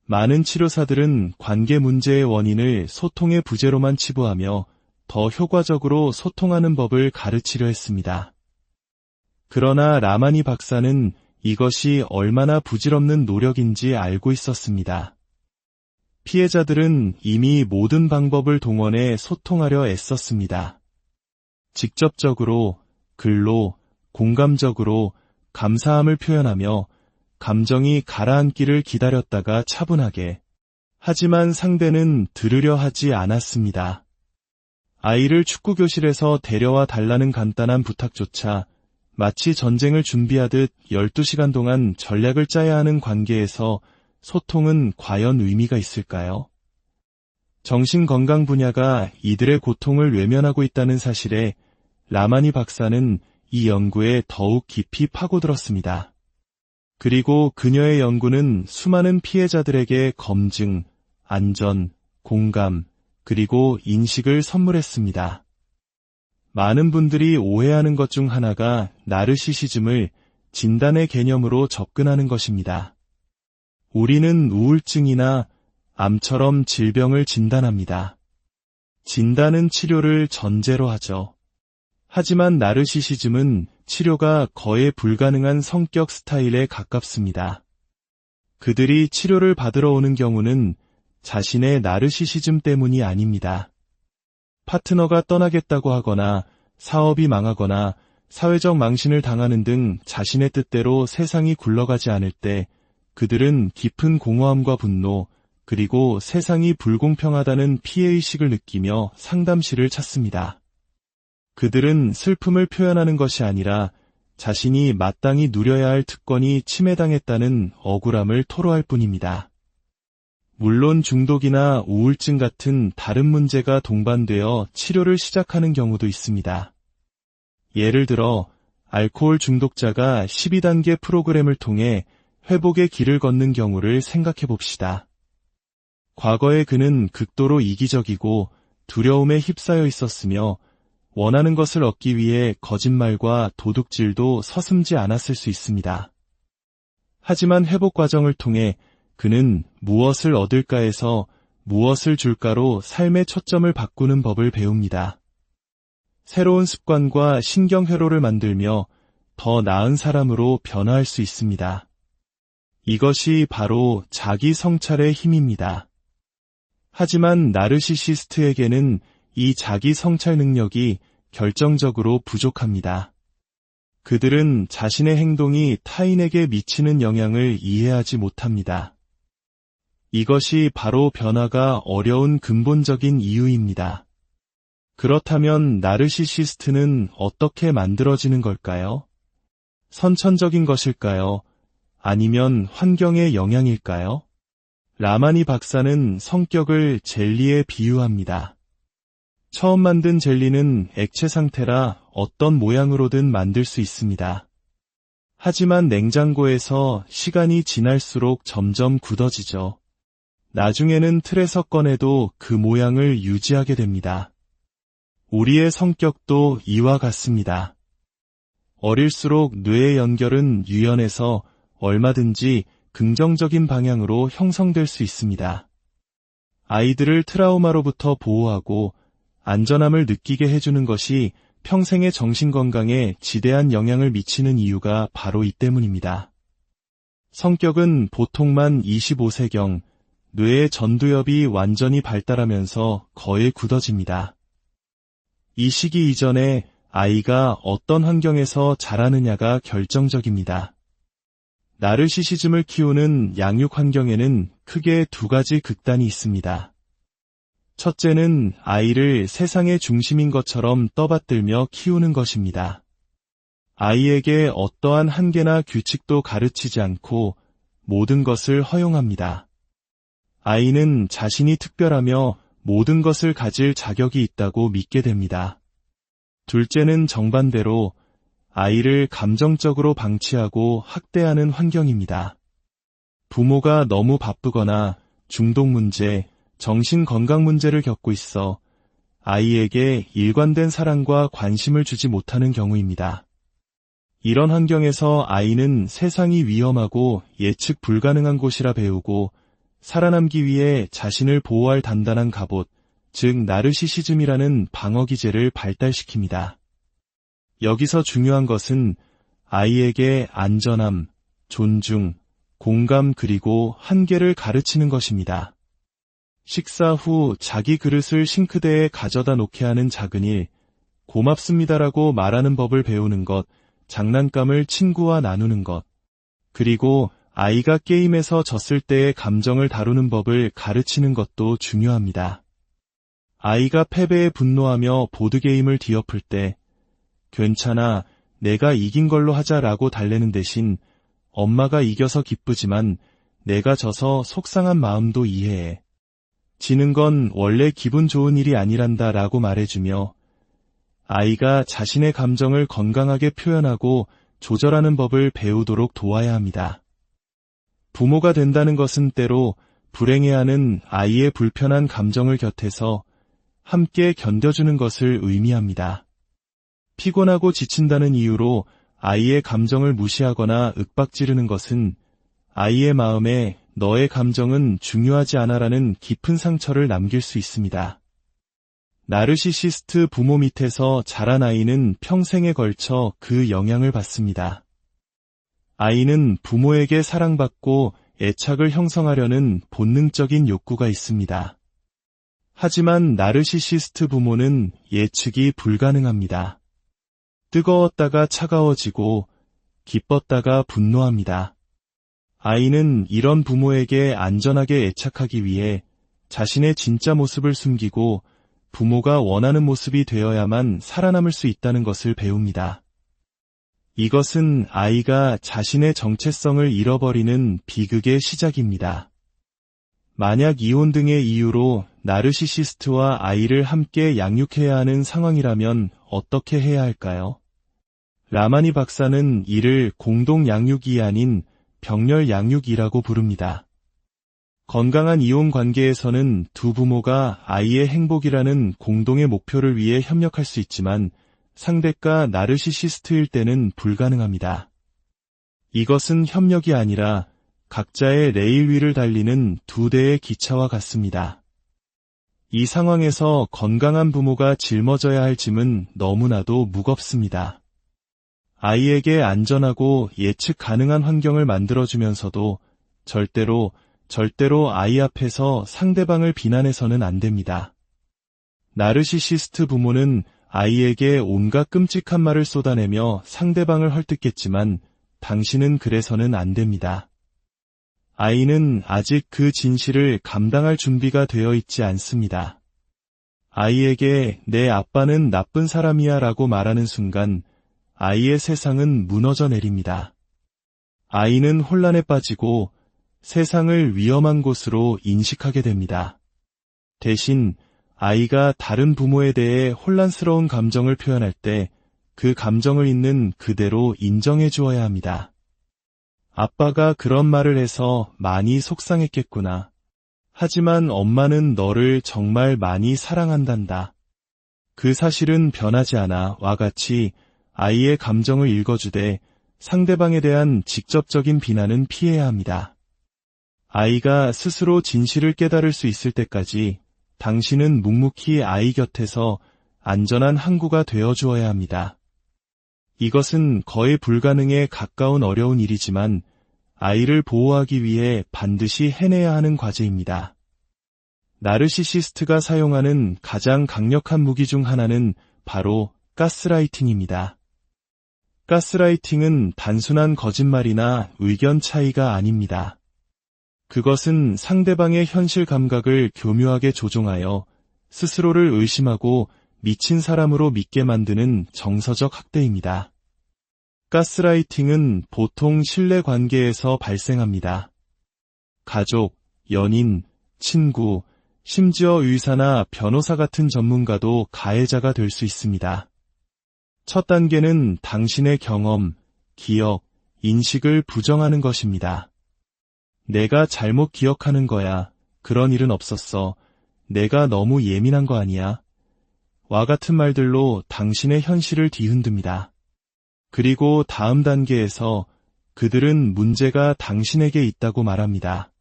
많은 치료사들은 관계 문제의 원인을 소통의 부재로만 치부하며 더 효과적으로 소통하는 법을 가르치려 했습니다. 그러나 라마니 박사는 이것이 얼마나 부질없는 노력인지 알고 있었습니다. 피해자들은 이미 모든 방법을 동원해 소통하려 애썼습니다. 직접적으로, 글로, 공감적으로 감사함을 표현하며 감정이 가라앉기를 기다렸다가 차분하게. 하지만 상대는 들으려 하지 않았습니다. 아이를 축구교실에서 데려와 달라는 간단한 부탁조차 마치 전쟁을 준비하듯 12시간 동안 전략을 짜야 하는 관계에서 소통은 과연 의미가 있을까요? 정신건강 분야가 이들의 고통을 외면하고 있다는 사실에 라마니 박사는 이 연구에 더욱 깊이 파고들었습니다. 그리고 그녀의 연구는 수많은 피해자들에게 검증, 안전, 공감, 그리고 인식을 선물했습니다. 많은 분들이 오해하는 것 중 하나가 나르시시즘을 진단의 개념으로 접근하는 것입니다. 우리는 우울증이나 암처럼 질병을 진단합니다. 진단은 치료를 전제로 하죠. 하지만 나르시시즘은 치료가 거의 불가능한 성격 스타일에 가깝습니다. 그들이 치료를 받으러 오는 경우는 자신의 나르시시즘 때문이 아닙니다. 파트너가 떠나겠다고 하거나 사업이 망하거나 사회적 망신을 당하는 등 자신의 뜻대로 세상이 굴러가지 않을 때 그들은 깊은 공허함과 분노, 그리고 세상이 불공평하다는 피해의식을 느끼며 상담실을 찾습니다. 그들은 슬픔을 표현하는 것이 아니라 자신이 마땅히 누려야 할 특권이 침해당했다는 억울함을 토로할 뿐입니다. 물론 중독이나 우울증 같은 다른 문제가 동반되어 치료를 시작하는 경우도 있습니다. 예를 들어 알코올 중독자가 12단계 프로그램을 통해 회복의 길을 걷는 경우를 생각해 봅시다. 과거에 그는 극도로 이기적이고 두려움에 휩싸여 있었으며 원하는 것을 얻기 위해 거짓말과 도둑질도 서슴지 않았을 수 있습니다. 하지만 회복 과정을 통해 그는 무엇을 얻을까에서 무엇을 줄까로 삶의 초점을 바꾸는 법을 배웁니다. 새로운 습관과 신경회로를 만들며 더 나은 사람으로 변화할 수 있습니다. 이것이 바로 자기 성찰의 힘입니다. 하지만 나르시시스트에게는 이 자기 성찰 능력이 결정적으로 부족합니다. 그들은 자신의 행동이 타인에게 미치는 영향을 이해하지 못합니다. 이것이 바로 변화가 어려운 근본적인 이유입니다. 그렇다면 나르시시스트는 어떻게 만들어지는 걸까요? 선천적인 것일까요? 아니면 환경의 영향일까요? 라마니 박사는 성격을 젤리에 비유합니다. 처음 만든 젤리는 액체 상태라 어떤 모양으로든 만들 수 있습니다. 하지만 냉장고에서 시간이 지날수록 점점 굳어지죠. 나중에는 틀에서 꺼내도 그 모양을 유지하게 됩니다. 우리의 성격도 이와 같습니다. 어릴수록 뇌의 연결은 유연해서 얼마든지 긍정적인 방향으로 형성될 수 있습니다. 아이들을 트라우마로부터 보호하고 안전함을 느끼게 해주는 것이 평생의 정신건강에 지대한 영향을 미치는 이유가 바로 이 때문입니다. 성격은 보통만 25세경 뇌의 전두엽이 완전히 발달하면서 거의 굳어집니다. 이 시기 이전에 아이가 어떤 환경에서 자라느냐가 결정적입니다. 나르시시즘을 키우는 양육 환경에는 크게 두 가지 극단이 있습니다. 첫째는 아이를 세상의 중심인 것처럼 떠받들며 키우는 것입니다. 아이에게 어떠한 한계나 규칙도 가르치지 않고 모든 것을 허용합니다. 아이는 자신이 특별하며 모든 것을 가질 자격이 있다고 믿게 됩니다. 둘째는 정반대로 아이를 감정적으로 방치하고 학대하는 환경입니다. 부모가 너무 바쁘거나 중독 문제, 정신건강 문제를 겪고 있어 아이에게 일관된 사랑과 관심을 주지 못하는 경우입니다. 이런 환경에서 아이는 세상이 위험하고 예측 불가능한 곳이라 배우고 살아남기 위해 자신을 보호할 단단한 갑옷, 즉 나르시시즘이라는 방어기제를 발달시킵니다. 여기서 중요한 것은 아이에게 안전함, 존중, 공감 그리고 한계를 가르치는 것입니다. 식사 후 자기 그릇을 싱크대에 가져다 놓게 하는 작은 일, 고맙습니다라고 말하는 법을 배우는 것, 장난감을 친구와 나누는 것, 그리고 아이가 게임에서 졌을 때의 감정을 다루는 법을 가르치는 것도 중요합니다. 아이가 패배에 분노하며 보드게임을 뒤엎을 때 괜찮아, 내가 이긴 걸로 하자라고 달래는 대신 엄마가 이겨서 기쁘지만 내가 져서 속상한 마음도 이해해. 지는 건 원래 기분 좋은 일이 아니란다 라고 말해주며 아이가 자신의 감정을 건강하게 표현하고 조절하는 법을 배우도록 도와야 합니다. 부모가 된다는 것은 때로 불행해하는 아이의 불편한 감정을 곁에서 함께 견뎌주는 것을 의미합니다. 피곤하고 지친다는 이유로 아이의 감정을 무시하거나 윽박지르는 것은 아이의 마음에 너의 감정은 중요하지 않아라는 깊은 상처를 남길 수 있습니다. 나르시시스트 부모 밑에서 자란 아이는 평생에 걸쳐 그 영향을 받습니다. 아이는 부모에게 사랑받고 애착을 형성하려는 본능적인 욕구가 있습니다. 하지만 나르시시스트 부모는 예측이 불가능합니다. 뜨거웠다가 차가워지고 기뻤다가 분노합니다. 아이는 이런 부모에게 안전하게 애착하기 위해 자신의 진짜 모습을 숨기고 부모가 원하는 모습이 되어야만 살아남을 수 있다는 것을 배웁니다. 이것은 아이가 자신의 정체성을 잃어버리는 비극의 시작입니다. 만약 이혼 등의 이유로 나르시시스트와 아이를 함께 양육해야 하는 상황이라면 어떻게 해야 할까요? 라마니 박사는 이를 공동 양육이 아닌 병렬 양육이라고 부릅니다. 건강한 이혼 관계에서는 두 부모가 아이의 행복이라는 공동의 목표를 위해 협력할 수 있지만 상대가 나르시시스트일 때는 불가능합니다. 이것은 협력이 아니라 각자의 레일 위를 달리는 두 대의 기차와 같습니다. 이 상황에서 건강한 부모가 짊어져야 할 짐은 너무나도 무겁습니다. 아이에게 안전하고 예측 가능한 환경을 만들어주면서도 절대로 아이 앞에서 상대방을 비난해서는 안 됩니다. 나르시시스트 부모는 아이에게 온갖 끔찍한 말을 쏟아내며 상대방을 헐뜯겠지만 당신은 그래서는 안 됩니다. 아이는 아직 그 진실을 감당할 준비가 되어 있지 않습니다. 아이에게 내 아빠는 나쁜 사람이야 라고 말하는 순간 아이의 세상은 무너져 내립니다. 아이는 혼란에 빠지고 세상을 위험한 곳으로 인식하게 됩니다. 대신 아이가 다른 부모에 대해 혼란스러운 감정을 표현할 때 그 감정을 있는 그대로 인정해 주어야 합니다. 아빠가 그런 말을 해서 많이 속상했겠구나. 하지만 엄마는 너를 정말 많이 사랑한단다. 그 사실은 변하지 않아 와 같이 아이의 감정을 읽어주되 상대방에 대한 직접적인 비난은 피해야 합니다. 아이가 스스로 진실을 깨달을 수 있을 때까지 당신은 묵묵히 아이 곁에서 안전한 항구가 되어 주어야 합니다. 이것은 거의 불가능에 가까운 어려운 일이지만 아이를 보호하기 위해 반드시 해내야 하는 과제입니다. 나르시시스트가 사용하는 가장 강력한 무기 중 하나는 바로 가스라이팅입니다. 가스라이팅은 단순한 거짓말이나 의견 차이가 아닙니다. 그것은 상대방의 현실 감각을 교묘하게 조종하여 스스로를 의심하고 미친 사람으로 믿게 만드는 정서적 학대입니다. 가스라이팅은 보통 신뢰 관계에서 발생합니다. 가족, 연인, 친구, 심지어 의사나 변호사 같은 전문가도 가해자가 될 수 있습니다. 첫 단계는 당신의 경험, 기억, 인식을 부정하는 것입니다. 내가 잘못 기억하는 거야. 그런 일은 없었어. 내가 너무 예민한 거 아니야? 와 같은 말들로 당신의 현실을 뒤흔듭니다. 그리고 다음 단계에서 그들은 문제가 당신에게 있다고 말합니다.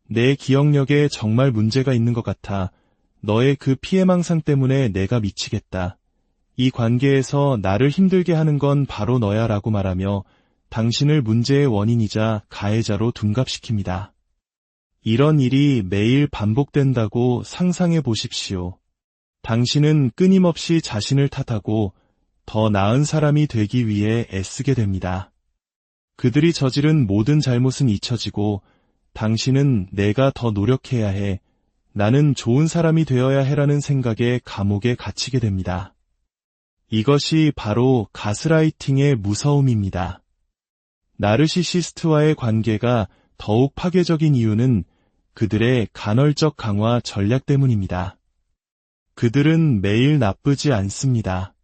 내 기억력에 정말 문제가 있는 것 같아. 너의 그 피해망상 때문에 내가 미치겠다. 이 관계에서 나를 힘들게 하는 건 바로 너야 라고 말하며 당신을 문제의 원인이자 가해자로 둔갑시킵니다. 이런 일이 매일 반복된다고 상상해 보십시오. 당신은 끊임없이 자신을 탓하고 더 나은 사람이 되기 위해 애쓰게 됩니다. 그들이 저지른 모든 잘못은 잊혀지고 당신은 내가 더 노력해야 해, 나는 좋은 사람이 되어야 해라는 생각에 감옥에 갇히게 됩니다. 이것이 바로 가스라이팅의 무서움입니다. 나르시시스트와의 관계가 더욱 파괴적인 이유는 그들의 간헐적 강화 전략 때문입니다. 그들은 매일 나쁘지 않습니다.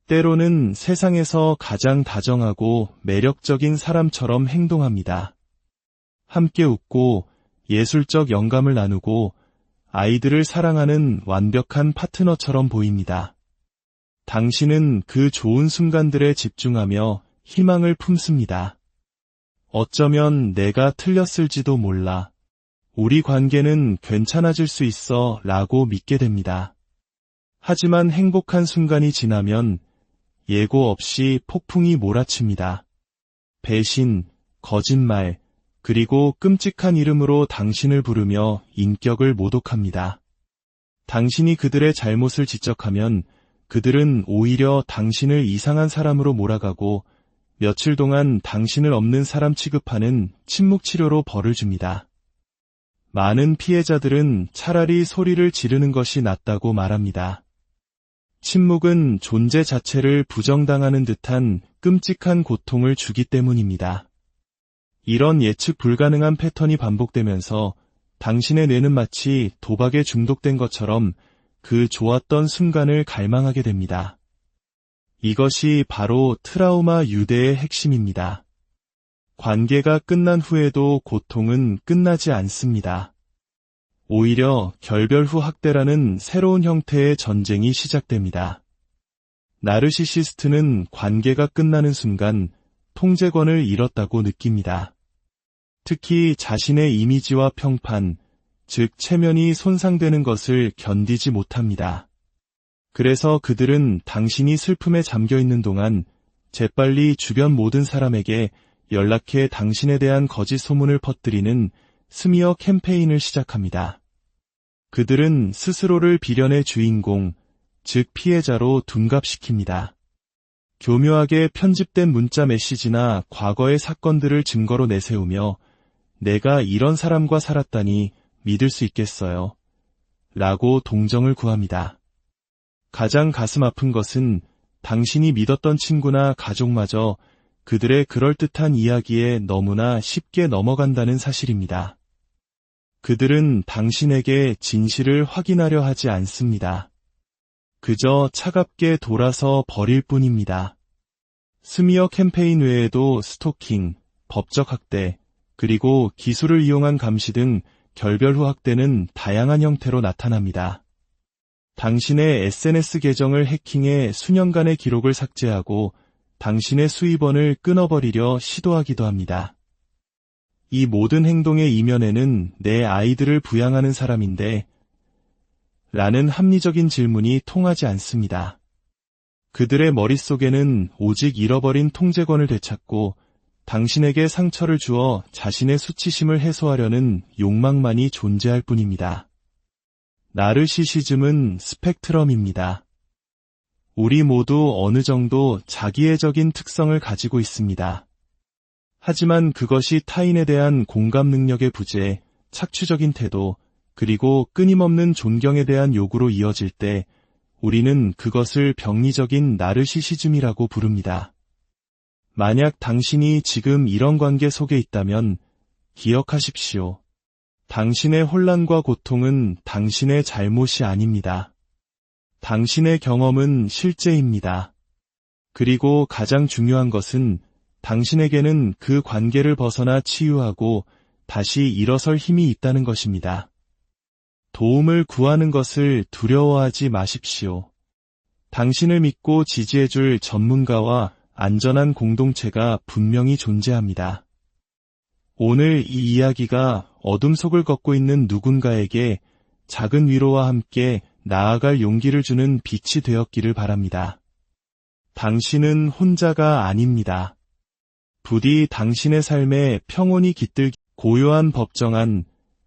때로는 세상에서 가장 다정하고 매력적인 사람처럼 행동합니다. 함께 웃고 예술적 영감을 나누고 아이들을 사랑하는 완벽한 파트너처럼 보입니다. 당신은 그 좋은 순간들에 집중하며 희망을 품습니다. 어쩌면 내가 틀렸을지도 몰라. 우리 관계는 괜찮아질 수 있어 라고 믿게 됩니다. 하지만 행복한 순간이 지나면 예고 없이 폭풍이 몰아칩니다. 배신, 거짓말, 그리고 끔찍한 이름으로 당신을 부르며 인격을 모독합니다. 당신이 그들의 잘못을 지적하면 그들은 오히려 당신을 이상한 사람으로 몰아가고 며칠 동안 당신을 없는 사람 취급하는 침묵치료로 벌을 줍니다. 많은 피해자들은 차라리 소리를 지르는 것이 낫다고 말합니다. 침묵은 존재 자체를 부정당하는 듯한 끔찍한 고통을 주기 때문입니다. 이런 예측 불가능한 패턴이 반복되면서 당신의 뇌는 마치 도박에 중독된 것처럼 그 좋았던 순간을 갈망하게 됩니다. 이것이 바로 트라우마 유대의 핵심입니다. 관계가 끝난 후에도 고통은 끝나지 않습니다. 오히려 결별 후 학대라는 새로운 형태의 전쟁이 시작됩니다. 나르시시스트는 관계가 끝나는 순간 통제권을 잃었다고 느낍니다. 특히 자신의 이미지와 평판, 즉 체면이 손상되는 것을 견디지 못합니다. 그래서 그들은 당신이 슬픔에 잠겨 있는 동안 재빨리 주변 모든 사람에게 연락해 당신에 대한 거짓 소문을 퍼뜨리는 스미어 캠페인을 시작합니다. 그들은 스스로를 비련의 주인공, 즉 피해자로 둔갑시킵니다. 교묘하게 편집된 문자 메시지나 과거의 사건들을 증거로 내세우며 내가 이런 사람과 살았다니 믿을 수 있겠어요? 라고 동정을 구합니다. 가장 가슴 아픈 것은 당신이 믿었던 친구나 가족마저 그들의 그럴듯한 이야기에 너무나 쉽게 넘어간다는 사실입니다. 그들은 당신에게 진실을 확인하려 하지 않습니다. 그저 차갑게 돌아서 버릴 뿐입니다. 스미어 캠페인 외에도 스토킹, 법적 학대, 그리고 기술을 이용한 감시 등 결별 후 학대는 다양한 형태로 나타납니다. 당신의 SNS 계정을 해킹해 수년간의 기록을 삭제하고 당신의 수입원을 끊어버리려 시도하기도 합니다. 이 모든 행동의 이면에는 내 아이들을 부양하는 사람인데 라는 합리적인 질문이 통하지 않습니다. 그들의 머릿속에는 오직 잃어버린 통제권을 되찾고 당신에게 상처를 주어 자신의 수치심을 해소하려는 욕망만이 존재할 뿐입니다. 나르시시즘은 스펙트럼입니다. 우리 모두 어느 정도 자기애적인 특성을 가지고 있습니다. 하지만 그것이 타인에 대한 공감 능력의 부재, 착취적인 태도, 그리고 끊임없는 존경에 대한 요구로 이어질 때 우리는 그것을 병리적인 나르시시즘이라고 부릅니다. 만약 당신이 지금 이런 관계 속에 있다면 기억하십시오. 당신의 혼란과 고통은 당신의 잘못이 아닙니다. 당신의 경험은 실제입니다. 그리고 가장 중요한 것은 당신에게는 그 관계를 벗어나 치유하고 다시 일어설 힘이 있다는 것입니다. 도움을 구하는 것을 두려워하지 마십시오. 당신을 믿고 지지해줄 전문가와 안전한 공동체가 분명히 존재합니다. 오늘 이 이야기가 어둠 속을 걷고 있는 누군가에게 작은 위로와 함께 나아갈 용기를 주는 빛이 되었기를 바랍니다. 당신은 혼자가 아닙니다. 부디 당신의 삶에 평온이 깃들 고요한 법정안,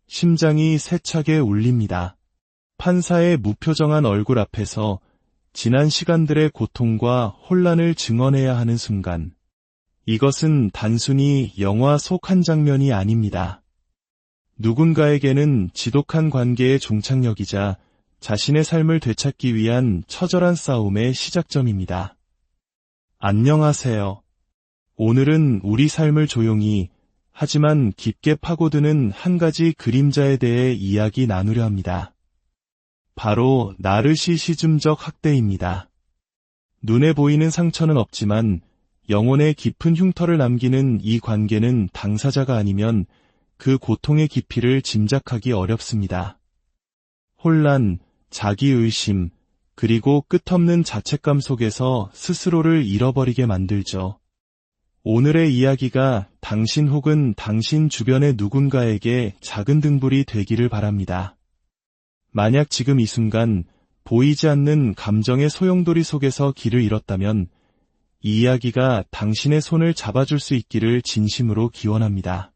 심장이 세차게 울립니다. 판사의 무표정한 얼굴 앞에서 지난 시간들의 고통과 혼란을 증언해야 하는 순간, 이것은 단순히 영화 속 한 장면이 아닙니다. 누군가에게는 지독한 관계의 종착역이자 자신의 삶을 되찾기 위한 처절한 싸움의 시작점입니다. 안녕하세요. 오늘은 우리 삶을 조용히 하지만 깊게 파고드는 한 가지 그림자에 대해 이야기 나누려 합니다. 바로 나르시시즘적 학대입니다. 눈에 보이는 상처는 없지만 영혼에 깊은 흉터를 남기는 이 관계는 당사자가 아니면 그 고통의 깊이를 짐작하기 어렵습니다. 혼란, 자기의심, 그리고 끝없는 자책감 속에서 스스로를 잃어버리게 만들죠. 오늘의 이야기가 당신 혹은 당신 주변의 누군가에게 작은 등불이 되기를 바랍니다. 만약 지금 이 순간 보이지 않는 감정의 소용돌이 속에서 길을 잃었다면 이 이야기가 당신의 손을 잡아줄 수 있기를 진심으로 기원합니다.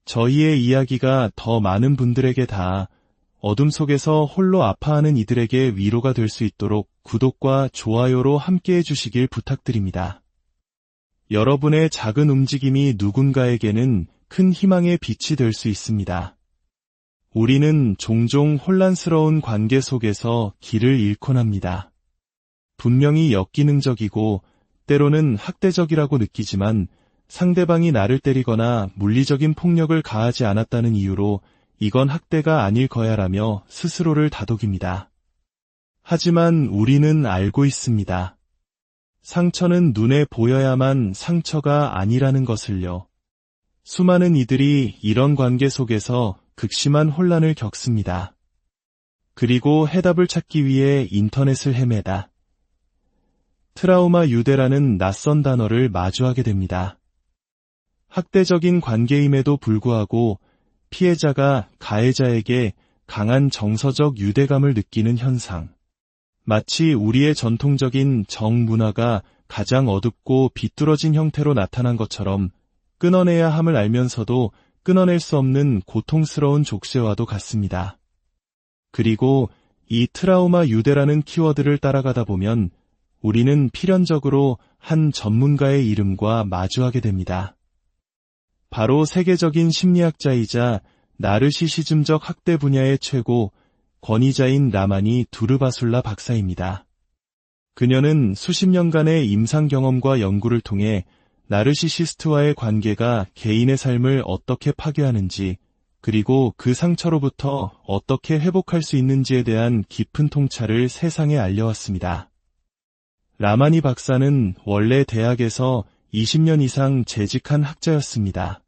저희의 이야기가 더 많은 분들에게 닿아 어둠 속에서 홀로 아파하는 이들에게 위로가 될 수 있도록 구독과 좋아요로 함께해 주시길 부탁드립니다. 여러분의 작은 움직임이 누군가에게는 큰 희망의 빛이 될 수 있습니다. 우리는 종종 혼란스러운 관계 속에서 길을 잃곤 합니다. 분명히 역기능적이고 때로는 학대적이라고 느끼지만 상대방이 나를 때리거나 물리적인 폭력을 가하지 않았다는 이유로 이건 학대가 아닐 거야라며 스스로를 다독입니다. 하지만 우리는 알고 있습니다. 상처는 눈에 보여야만 상처가 아니라는 것을요. 수많은 이들이 이런 관계 속에서 극심한 혼란을 겪습니다. 그리고 해답을 찾기 위해 인터넷을 헤매다 트라우마 유대라는 낯선 단어를 마주하게 됩니다. 학대적인 관계임에도 불구하고 피해자가 가해자에게 강한 정서적 유대감을 느끼는 현상. 마치 우리의 전통적인 정문화가 가장 어둡고 비뚤어진 형태로 나타난 것처럼 끊어내야 함을 알면서도 끊어낼 수 없는 고통스러운 족쇄와도 같습니다. 그리고 이 트라우마 유대라는 키워드를 따라가다 보면 우리는 필연적으로 한 전문가의 이름과 마주하게 됩니다. 바로 세계적인 심리학자이자 나르시시즘적 학대 분야의 최고 권위자인 라마니 두르바술라 박사입니다. 그녀는 수십 년간의 임상 경험과 연구를 통해 나르시시스트와의 관계가 개인의 삶을 어떻게 파괴하는지, 그리고 그 상처로부터 어떻게 회복할 수 있는지에 대한 깊은 통찰을 세상에 알려왔습니다. 라마니 박사는 원래 대학에서 20년 이상 재직한 학자였습니다.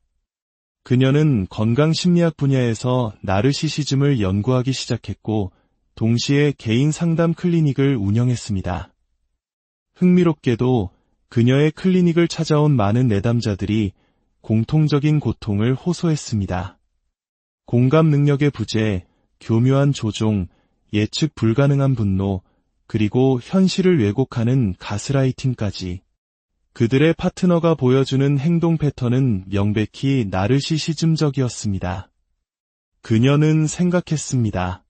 그녀는 건강심리학 분야에서 나르시시즘을 연구하기 시작했고 동시에 개인 상담 클리닉을 운영했습니다. 흥미롭게도 그녀의 클리닉을 찾아온 많은 내담자들이 공통적인 고통을 호소했습니다. 공감 능력의 부재, 교묘한 조종, 예측 불가능한 분노, 그리고 현실을 왜곡하는 가스라이팅까지. 그들의 파트너가 보여주는 행동 패턴은 명백히 나르시시즘적이었습니다. 그녀는 생각했습니다.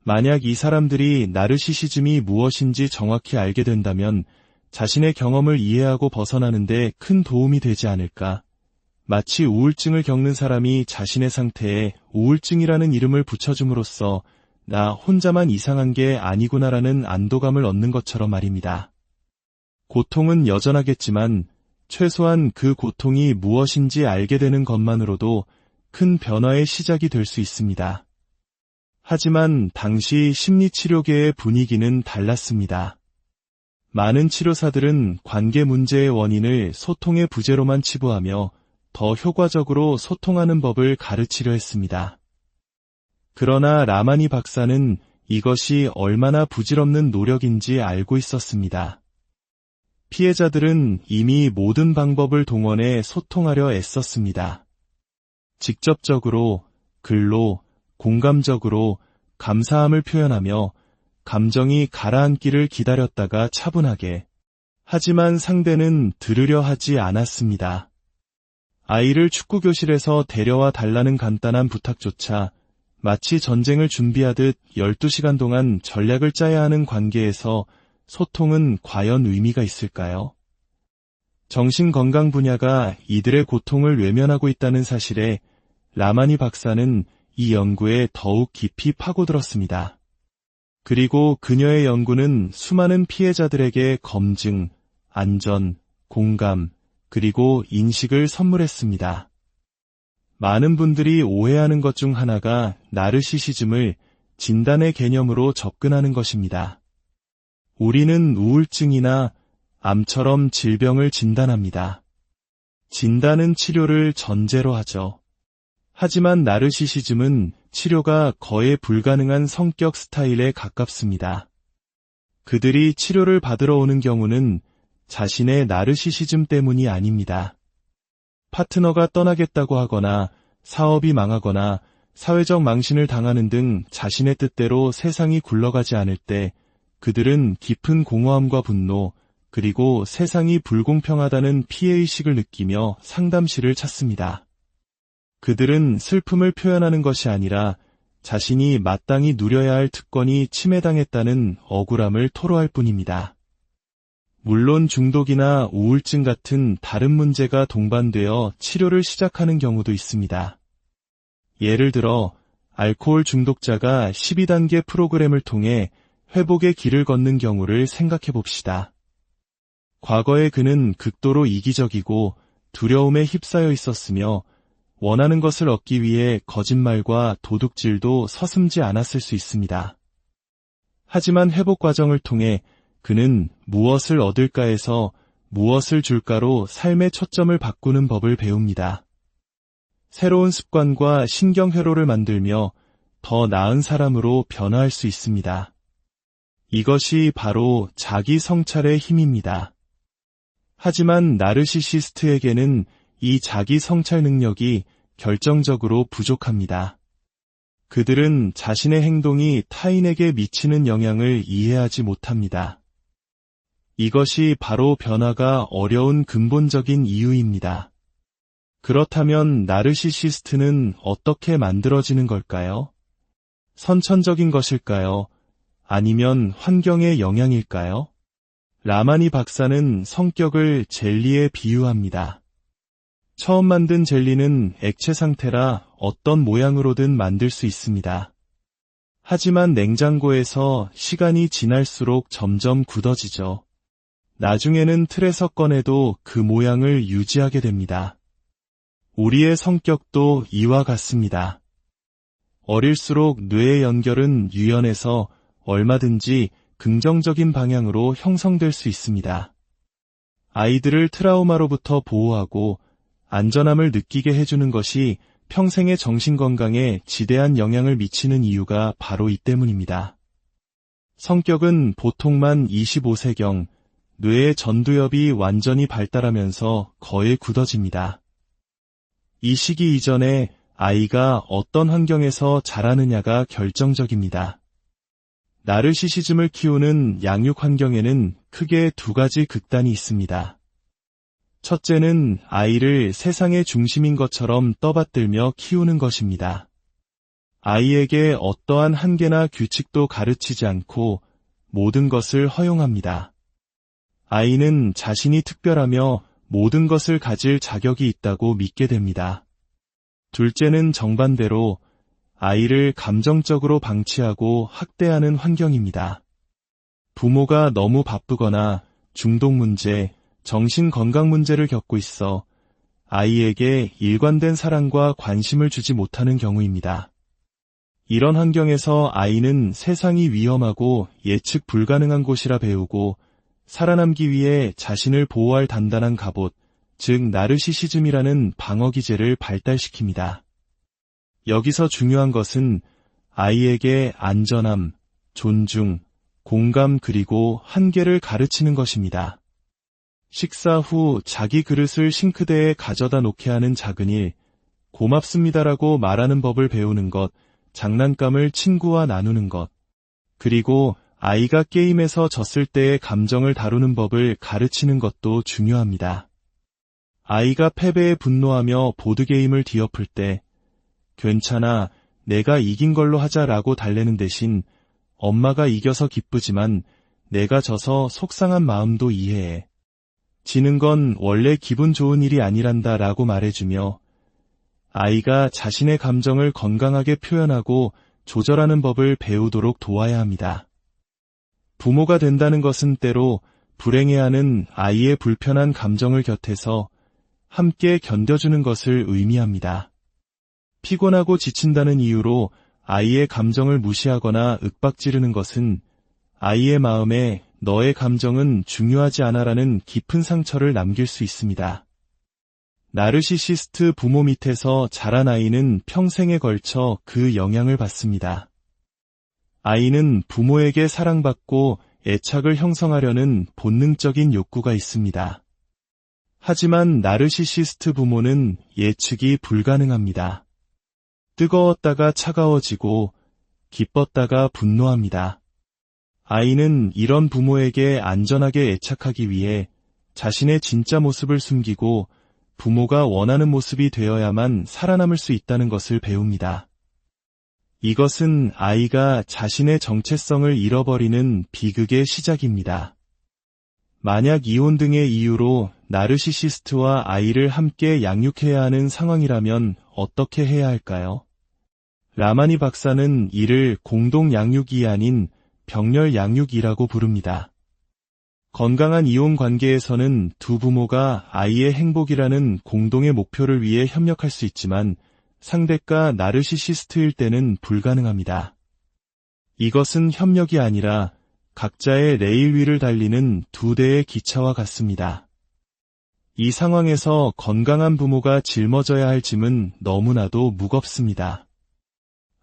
만약 이 사람들이 나르시시즘이 무엇인지 정확히 알게 된다면 자신의 경험을 이해하고 벗어나는데 큰 도움이 되지 않을까. 마치 우울증을 겪는 사람이 자신의 상태에 우울증이라는 이름을 붙여줌으로써 나 혼자만 이상한 게 아니구나라는 안도감을 얻는 것처럼 말입니다. 고통은 여전하겠지만 최소한 그 고통이 무엇인지 알게 되는 것만으로도 큰 변화의 시작이 될 수 있습니다. 하지만 당시 심리치료계의 분위기는 달랐습니다. 많은 치료사들은 관계 문제의 원인을 소통의 부재로만 치부하며 더 효과적으로 소통하는 법을 가르치려 했습니다. 그러나 라마니 박사는 이것이 얼마나 부질없는 노력인지 알고 있었습니다. 피해자들은 이미 모든 방법을 동원해 소통하려 애썼습니다. 직접적으로, 글로, 공감적으로 감사함을 표현하며 감정이 가라앉기를 기다렸다가 차분하게. 하지만 상대는 들으려 하지 않았습니다. 아이를 축구교실에서 데려와 달라는 간단한 부탁조차 마치 전쟁을 준비하듯 12시간 동안 전략을 짜야 하는 관계에서 소통은 과연 의미가 있을까요? 정신건강 분야가 이들의 고통을 외면하고 있다는 사실에 라마니 박사는 이 연구에 더욱 깊이 파고들었습니다. 그리고 그녀의 연구는 수많은 피해자들에게 검증, 안전, 공감, 그리고 인식을 선물했습니다. 많은 분들이 오해하는 것 중 하나가 나르시시즘을 진단의 개념으로 접근하는 것입니다. 우리는 우울증이나 암처럼 질병을 진단합니다. 진단은 치료를 전제로 하죠. 하지만 나르시시즘은 치료가 거의 불가능한 성격 스타일에 가깝습니다. 그들이 치료를 받으러 오는 경우는 자신의 나르시시즘 때문이 아닙니다. 파트너가 떠나겠다고 하거나 사업이 망하거나 사회적 망신을 당하는 등 자신의 뜻대로 세상이 굴러가지 않을 때 그들은 깊은 공허함과 분노, 그리고 세상이 불공평하다는 피해의식을 느끼며 상담실을 찾습니다. 그들은 슬픔을 표현하는 것이 아니라 자신이 마땅히 누려야 할 특권이 침해당했다는 억울함을 토로할 뿐입니다. 물론 중독이나 우울증 같은 다른 문제가 동반되어 치료를 시작하는 경우도 있습니다. 예를 들어 알코올 중독자가 12단계 프로그램을 통해 회복의 길을 걷는 경우를 생각해 봅시다. 과거에 그는 극도로 이기적이고 두려움에 휩싸여 있었으며 원하는 것을 얻기 위해 거짓말과 도둑질도 서슴지 않았을 수 있습니다. 하지만 회복 과정을 통해 그는 무엇을 얻을까에서 무엇을 줄까로 삶의 초점을 바꾸는 법을 배웁니다. 새로운 습관과 신경회로를 만들며 더 나은 사람으로 변화할 수 있습니다. 이것이 바로 자기 성찰의 힘입니다. 하지만 나르시시스트에게는 이 자기 성찰 능력이 결정적으로 부족합니다. 그들은 자신의 행동이 타인에게 미치는 영향을 이해하지 못합니다. 이것이 바로 변화가 어려운 근본적인 이유입니다. 그렇다면 나르시시스트는 어떻게 만들어지는 걸까요? 선천적인 것일까요? 아니면 환경의 영향일까요? 라마니 박사는 성격을 젤리에 비유합니다. 처음 만든 젤리는 액체 상태라 어떤 모양으로든 만들 수 있습니다. 하지만 냉장고에서 시간이 지날수록 점점 굳어지죠. 나중에는 틀에서 꺼내도 그 모양을 유지하게 됩니다. 우리의 성격도 이와 같습니다. 어릴수록 뇌의 연결은 유연해서 얼마든지 긍정적인 방향으로 형성될 수 있습니다. 아이들을 트라우마로부터 보호하고 안전함을 느끼게 해주는 것이 평생의 정신건강에 지대한 영향을 미치는 이유가 바로 이 때문입니다. 성격은 보통만 25세경 뇌의 전두엽이 완전히 발달하면서 거의 굳어집니다. 이 시기 이전에 아이가 어떤 환경에서 자라느냐가 결정적입니다. 나르시시즘을 키우는 양육 환경에는 크게 두 가지 극단이 있습니다. 첫째는 아이를 세상의 중심인 것처럼 떠받들며 키우는 것입니다. 아이에게 어떠한 한계나 규칙도 가르치지 않고 모든 것을 허용합니다. 아이는 자신이 특별하며 모든 것을 가질 자격이 있다고 믿게 됩니다. 둘째는 정반대로 아이를 감정적으로 방치하고 학대하는 환경입니다. 부모가 너무 바쁘거나 중독 문제, 정신건강 문제를 겪고 있어 아이에게 일관된 사랑과 관심을 주지 못하는 경우입니다. 이런 환경에서 아이는 세상이 위험하고 예측 불가능한 곳이라 배우고 살아남기 위해 자신을 보호할 단단한 갑옷, 즉 나르시시즘이라는 방어기제를 발달시킵니다. 여기서 중요한 것은 아이에게 안전함, 존중, 공감 그리고 한계를 가르치는 것입니다. 식사 후 자기 그릇을 싱크대에 가져다 놓게 하는 작은 일, 고맙습니다라고 말하는 법을 배우는 것, 장난감을 친구와 나누는 것, 그리고 아이가 게임에서 졌을 때의 감정을 다루는 법을 가르치는 것도 중요합니다. 아이가 패배에 분노하며 보드게임을 뒤엎을 때 괜찮아, 내가 이긴 걸로 하자라고 달래는 대신 엄마가 이겨서 기쁘지만 내가 져서 속상한 마음도 이해해. 지는 건 원래 기분 좋은 일이 아니란다 라고 말해주며 아이가 자신의 감정을 건강하게 표현하고 조절하는 법을 배우도록 도와야 합니다. 부모가 된다는 것은 때로 불행해하는 아이의 불편한 감정을 곁에서 함께 견뎌주는 것을 의미합니다. 피곤하고 지친다는 이유로 아이의 감정을 무시하거나 윽박지르는 것은 아이의 마음에 너의 감정은 중요하지 않아라는 깊은 상처를 남길 수 있습니다. 나르시시스트 부모 밑에서 자란 아이는 평생에 걸쳐 그 영향을 받습니다. 아이는 부모에게 사랑받고 애착을 형성하려는 본능적인 욕구가 있습니다. 하지만 나르시시스트 부모는 예측이 불가능합니다. 뜨거웠다가 차가워지고 기뻤다가 분노합니다. 아이는 이런 부모에게 안전하게 애착하기 위해 자신의 진짜 모습을 숨기고 부모가 원하는 모습이 되어야만 살아남을 수 있다는 것을 배웁니다. 이것은 아이가 자신의 정체성을 잃어버리는 비극의 시작입니다. 만약 이혼 등의 이유로 나르시시스트와 아이를 함께 양육해야 하는 상황이라면 어떻게 해야 할까요? 라마니 박사는 이를 공동 양육이 아닌 병렬 양육이라고 부릅니다. 건강한 이혼 관계에서는 두 부모가 아이의 행복이라는 공동의 목표를 위해 협력할 수 있지만 상대가 나르시시스트일 때는 불가능합니다. 이것은 협력이 아니라 각자의 레일 위를 달리는 두 대의 기차와 같습니다. 이 상황에서 건강한 부모가 짊어져야 할 짐은 너무나도 무겁습니다.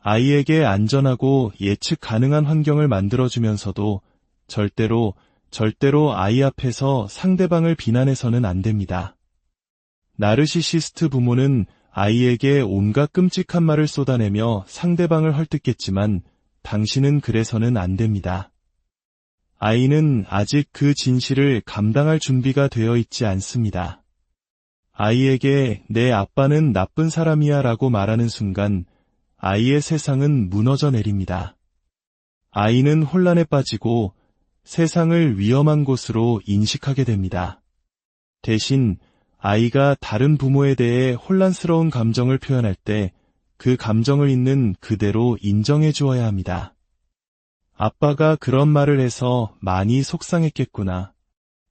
아이에게 안전하고 예측 가능한 환경을 만들어주면서도 절대로 아이 앞에서 상대방을 비난해서는 안 됩니다. 나르시시스트 부모는 아이에게 온갖 끔찍한 말을 쏟아내며 상대방을 헐뜯겠지만 당신은 그래서는 안 됩니다. 아이는 아직 그 진실을 감당할 준비가 되어 있지 않습니다. 아이에게 내 아빠는 나쁜 사람이야 라고 말하는 순간 아이의 세상은 무너져 내립니다. 아이는 혼란에 빠지고 세상을 위험한 곳으로 인식하게 됩니다. 대신 아이가 다른 부모에 대해 혼란스러운 감정을 표현할 때 그 감정을 있는 그대로 인정해 주어야 합니다. 아빠가 그런 말을 해서 많이 속상했겠구나.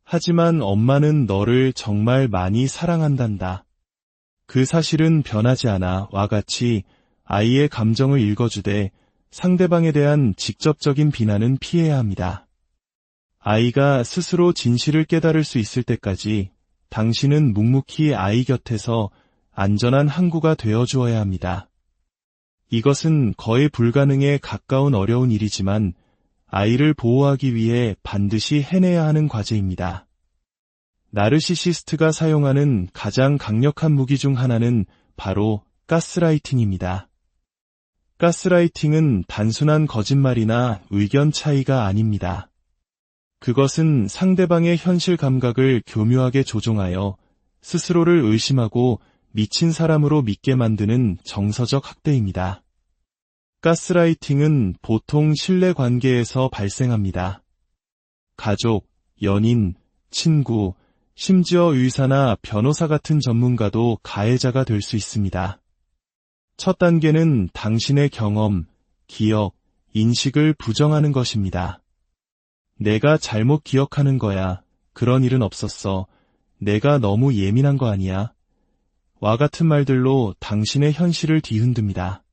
하지만 엄마는 너를 정말 많이 사랑한단다. 그 사실은 변하지 않아 와 같이 아이의 감정을 읽어주되 상대방에 대한 직접적인 비난은 피해야 합니다. 아이가 스스로 진실을 깨달을 수 있을 때까지 당신은 묵묵히 아이 곁에서 안전한 항구가 되어 주어야 합니다. 이것은 거의 불가능에 가까운 어려운 일이지만 아이를 보호하기 위해 반드시 해내야 하는 과제입니다. 나르시시스트가 사용하는 가장 강력한 무기 중 하나는 바로 가스라이팅입니다. 가스라이팅은 단순한 거짓말이나 의견 차이가 아닙니다. 그것은 상대방의 현실 감각을 교묘하게 조종하여 스스로를 의심하고 미친 사람으로 믿게 만드는 정서적 학대입니다. 가스라이팅은 보통 신뢰 관계에서 발생합니다. 가족, 연인, 친구, 심지어 의사나 변호사 같은 전문가도 가해자가 될 수 있습니다. 첫 단계는 당신의 경험, 기억, 인식을 부정하는 것입니다. 내가 잘못 기억하는 거야. 그런 일은 없었어. 내가 너무 예민한 거 아니야? 와 같은 말들로 당신의 현실을 뒤흔듭니다.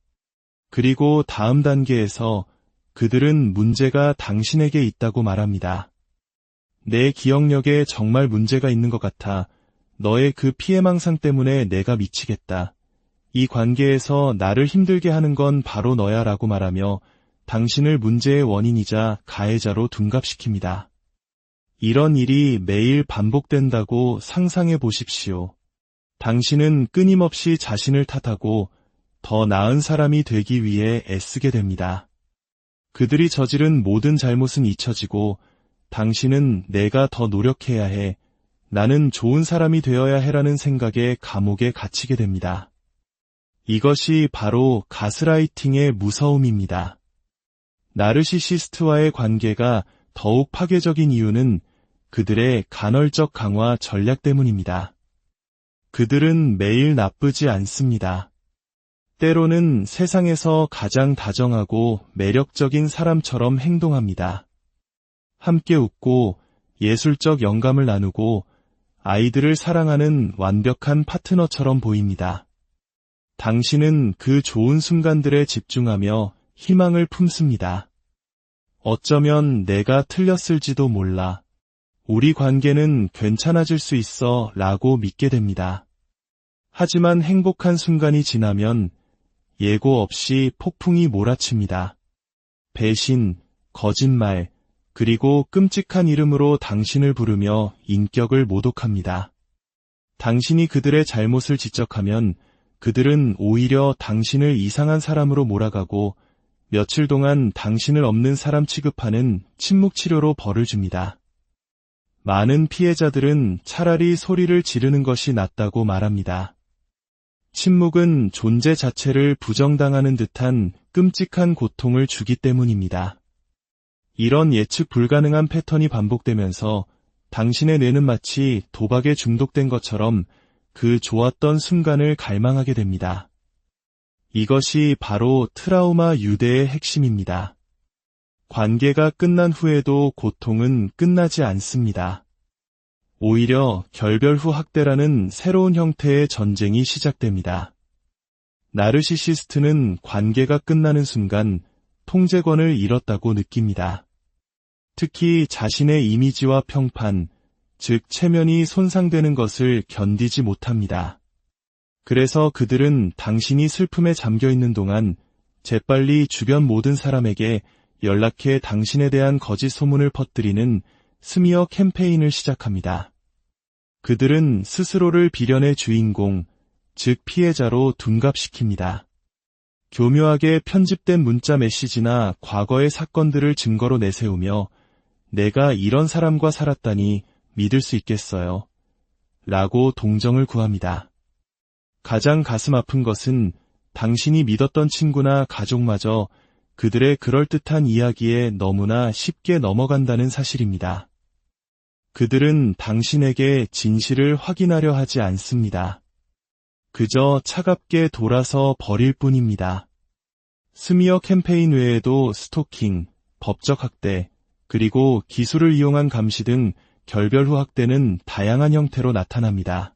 그리고 다음 단계에서 그들은 문제가 당신에게 있다고 말합니다. 내 기억력에 정말 문제가 있는 것 같아. 너의 그 피해망상 때문에 내가 미치겠다. 이 관계에서 나를 힘들게 하는 건 바로 너야 라고 말하며 당신을 문제의 원인이자 가해자로 둔갑시킵니다. 이런 일이 매일 반복된다고 상상해 보십시오. 당신은 끊임없이 자신을 탓하고 더 나은 사람이 되기 위해 애쓰게 됩니다. 그들이 저지른 모든 잘못은 잊혀지고 당신은 내가 더 노력해야 해, 나는 좋은 사람이 되어야 해라는 생각에 감옥에 갇히게 됩니다. 이것이 바로 가스라이팅의 무서움입니다. 나르시시스트와의 관계가 더욱 파괴적인 이유는 그들의 간헐적 강화 전략 때문입니다. 그들은 매일 나쁘지 않습니다. 때로는 세상에서 가장 다정하고 매력적인 사람처럼 행동합니다. 함께 웃고 예술적 영감을 나누고 아이들을 사랑하는 완벽한 파트너처럼 보입니다. 당신은 그 좋은 순간들에 집중하며 희망을 품습니다. 어쩌면 내가 틀렸을지도 몰라. 우리 관계는 괜찮아질 수 있어 라고 믿게 됩니다. 하지만 행복한 순간이 지나면 예고 없이 폭풍이 몰아칩니다. 배신, 거짓말, 그리고 끔찍한 이름으로 당신을 부르며 인격을 모독합니다. 당신이 그들의 잘못을 지적하면 그들은 오히려 당신을 이상한 사람으로 몰아가고 며칠 동안 당신을 없는 사람 취급하는 침묵치료로 벌을 줍니다. 많은 피해자들은 차라리 소리를 지르는 것이 낫다고 말합니다. 침묵은 존재 자체를 부정당하는 듯한 끔찍한 고통을 주기 때문입니다. 이런 예측 불가능한 패턴이 반복되면서 당신의 뇌는 마치 도박에 중독된 것처럼 그 좋았던 순간을 갈망하게 됩니다. 이것이 바로 트라우마 유대의 핵심입니다. 관계가 끝난 후에도 고통은 끝나지 않습니다. 오히려 결별 후 학대라는 새로운 형태의 전쟁이 시작됩니다. 나르시시스트는 관계가 끝나는 순간 통제권을 잃었다고 느낍니다. 특히 자신의 이미지와 평판, 즉 체면이 손상되는 것을 견디지 못합니다. 그래서 그들은 당신이 슬픔에 잠겨있는 동안 재빨리 주변 모든 사람에게 연락해 당신에 대한 거짓 소문을 퍼뜨리는 스미어 캠페인을 시작합니다. 그들은 스스로를 비련의 주인공, 즉 피해자로 둔갑시킵니다. 교묘하게 편집된 문자 메시지나 과거의 사건들을 증거로 내세우며 내가 이런 사람과 살았다니 믿을 수 있겠어요? 라고 동정을 구합니다. 가장 가슴 아픈 것은 당신이 믿었던 친구나 가족마저 그들의 그럴듯한 이야기에 너무나 쉽게 넘어간다는 사실입니다. 그들은 당신에게 진실을 확인하려 하지 않습니다. 그저 차갑게 돌아서 버릴 뿐입니다. 스미어 캠페인 외에도 스토킹, 법적 학대, 그리고 기술을 이용한 감시 등 결별 후 학대는 다양한 형태로 나타납니다.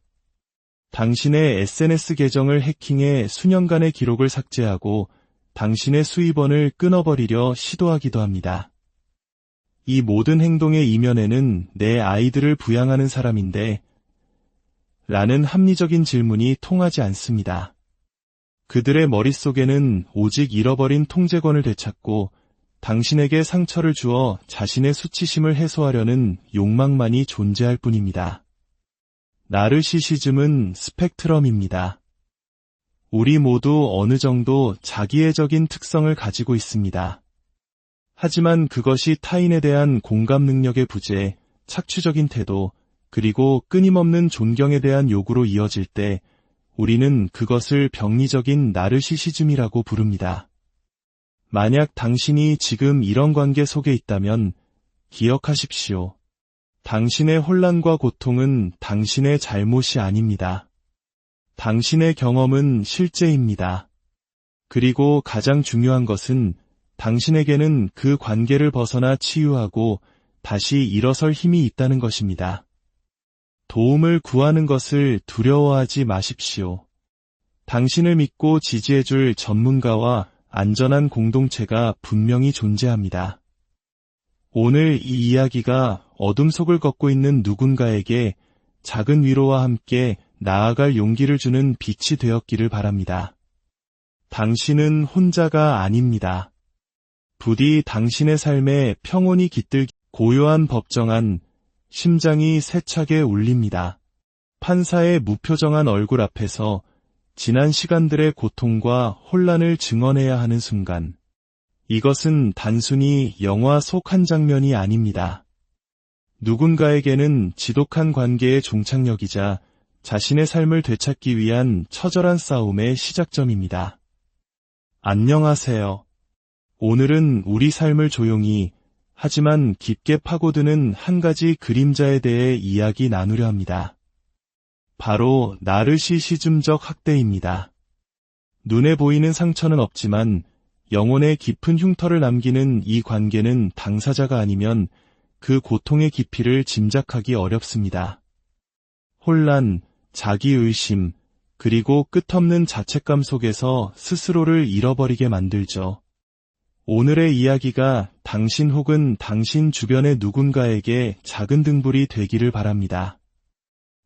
당신의 SNS 계정을 해킹해 수년간의 기록을 삭제하고 당신의 수입원을 끊어버리려 시도하기도 합니다. 이 모든 행동의 이면에는 내 아이들을 부양하는 사람인데 라는 합리적인 질문이 통하지 않습니다. 그들의 머릿속에는 오직 잃어버린 통제권을 되찾고 당신에게 상처를 주어 자신의 수치심을 해소하려는 욕망만이 존재할 뿐입니다. 나르시시즘은 스펙트럼입니다. 우리 모두 어느 정도 자기애적인 특성을 가지고 있습니다. 하지만 그것이 타인에 대한 공감 능력의 부재, 착취적인 태도, 그리고 끊임없는 존경에 대한 요구로 이어질 때 우리는 그것을 병리적인 나르시시즘이라고 부릅니다. 만약 당신이 지금 이런 관계 속에 있다면 기억하십시오. 당신의 혼란과 고통은 당신의 잘못이 아닙니다. 당신의 경험은 실제입니다. 그리고 가장 중요한 것은 당신에게는 그 관계를 벗어나 치유하고 다시 일어설 힘이 있다는 것입니다. 도움을 구하는 것을 두려워하지 마십시오. 당신을 믿고 지지해줄 전문가와 안전한 공동체가 분명히 존재합니다. 오늘 이 이야기가 어둠 속을 걷고 있는 누군가에게 작은 위로와 함께 나아갈 용기를 주는 빛이 되었기를 바랍니다. 당신은 혼자가 아닙니다. 부디 당신의 삶에 평온이 깃들기 고요한 법정안, 심장이 세차게 울립니다. 판사의 무표정한 얼굴 앞에서 지난 시간들의 고통과 혼란을 증언해야 하는 순간, 이것은 단순히 영화 속 한 장면이 아닙니다. 누군가에게는 지독한 관계의 종착역이자 자신의 삶을 되찾기 위한 처절한 싸움의 시작점입니다. 안녕하세요. 오늘은 우리 삶을 조용히 하지만 깊게 파고드는 한 가지 그림자에 대해 이야기 나누려 합니다. 바로 나르시시즘적 학대입니다. 눈에 보이는 상처는 없지만 영혼의 깊은 흉터를 남기는 이 관계는 당사자가 아니면 그 고통의 깊이를 짐작하기 어렵습니다. 혼란, 자기의심, 그리고 끝없는 자책감 속에서 스스로를 잃어버리게 만들죠. 오늘의 이야기가 당신 혹은 당신 주변의 누군가에게 작은 등불이 되기를 바랍니다.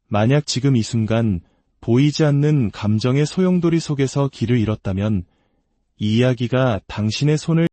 만약 지금 이 순간 보이지 않는 감정의 소용돌이 속에서 길을 잃었다면 이 이야기가 당신의 손을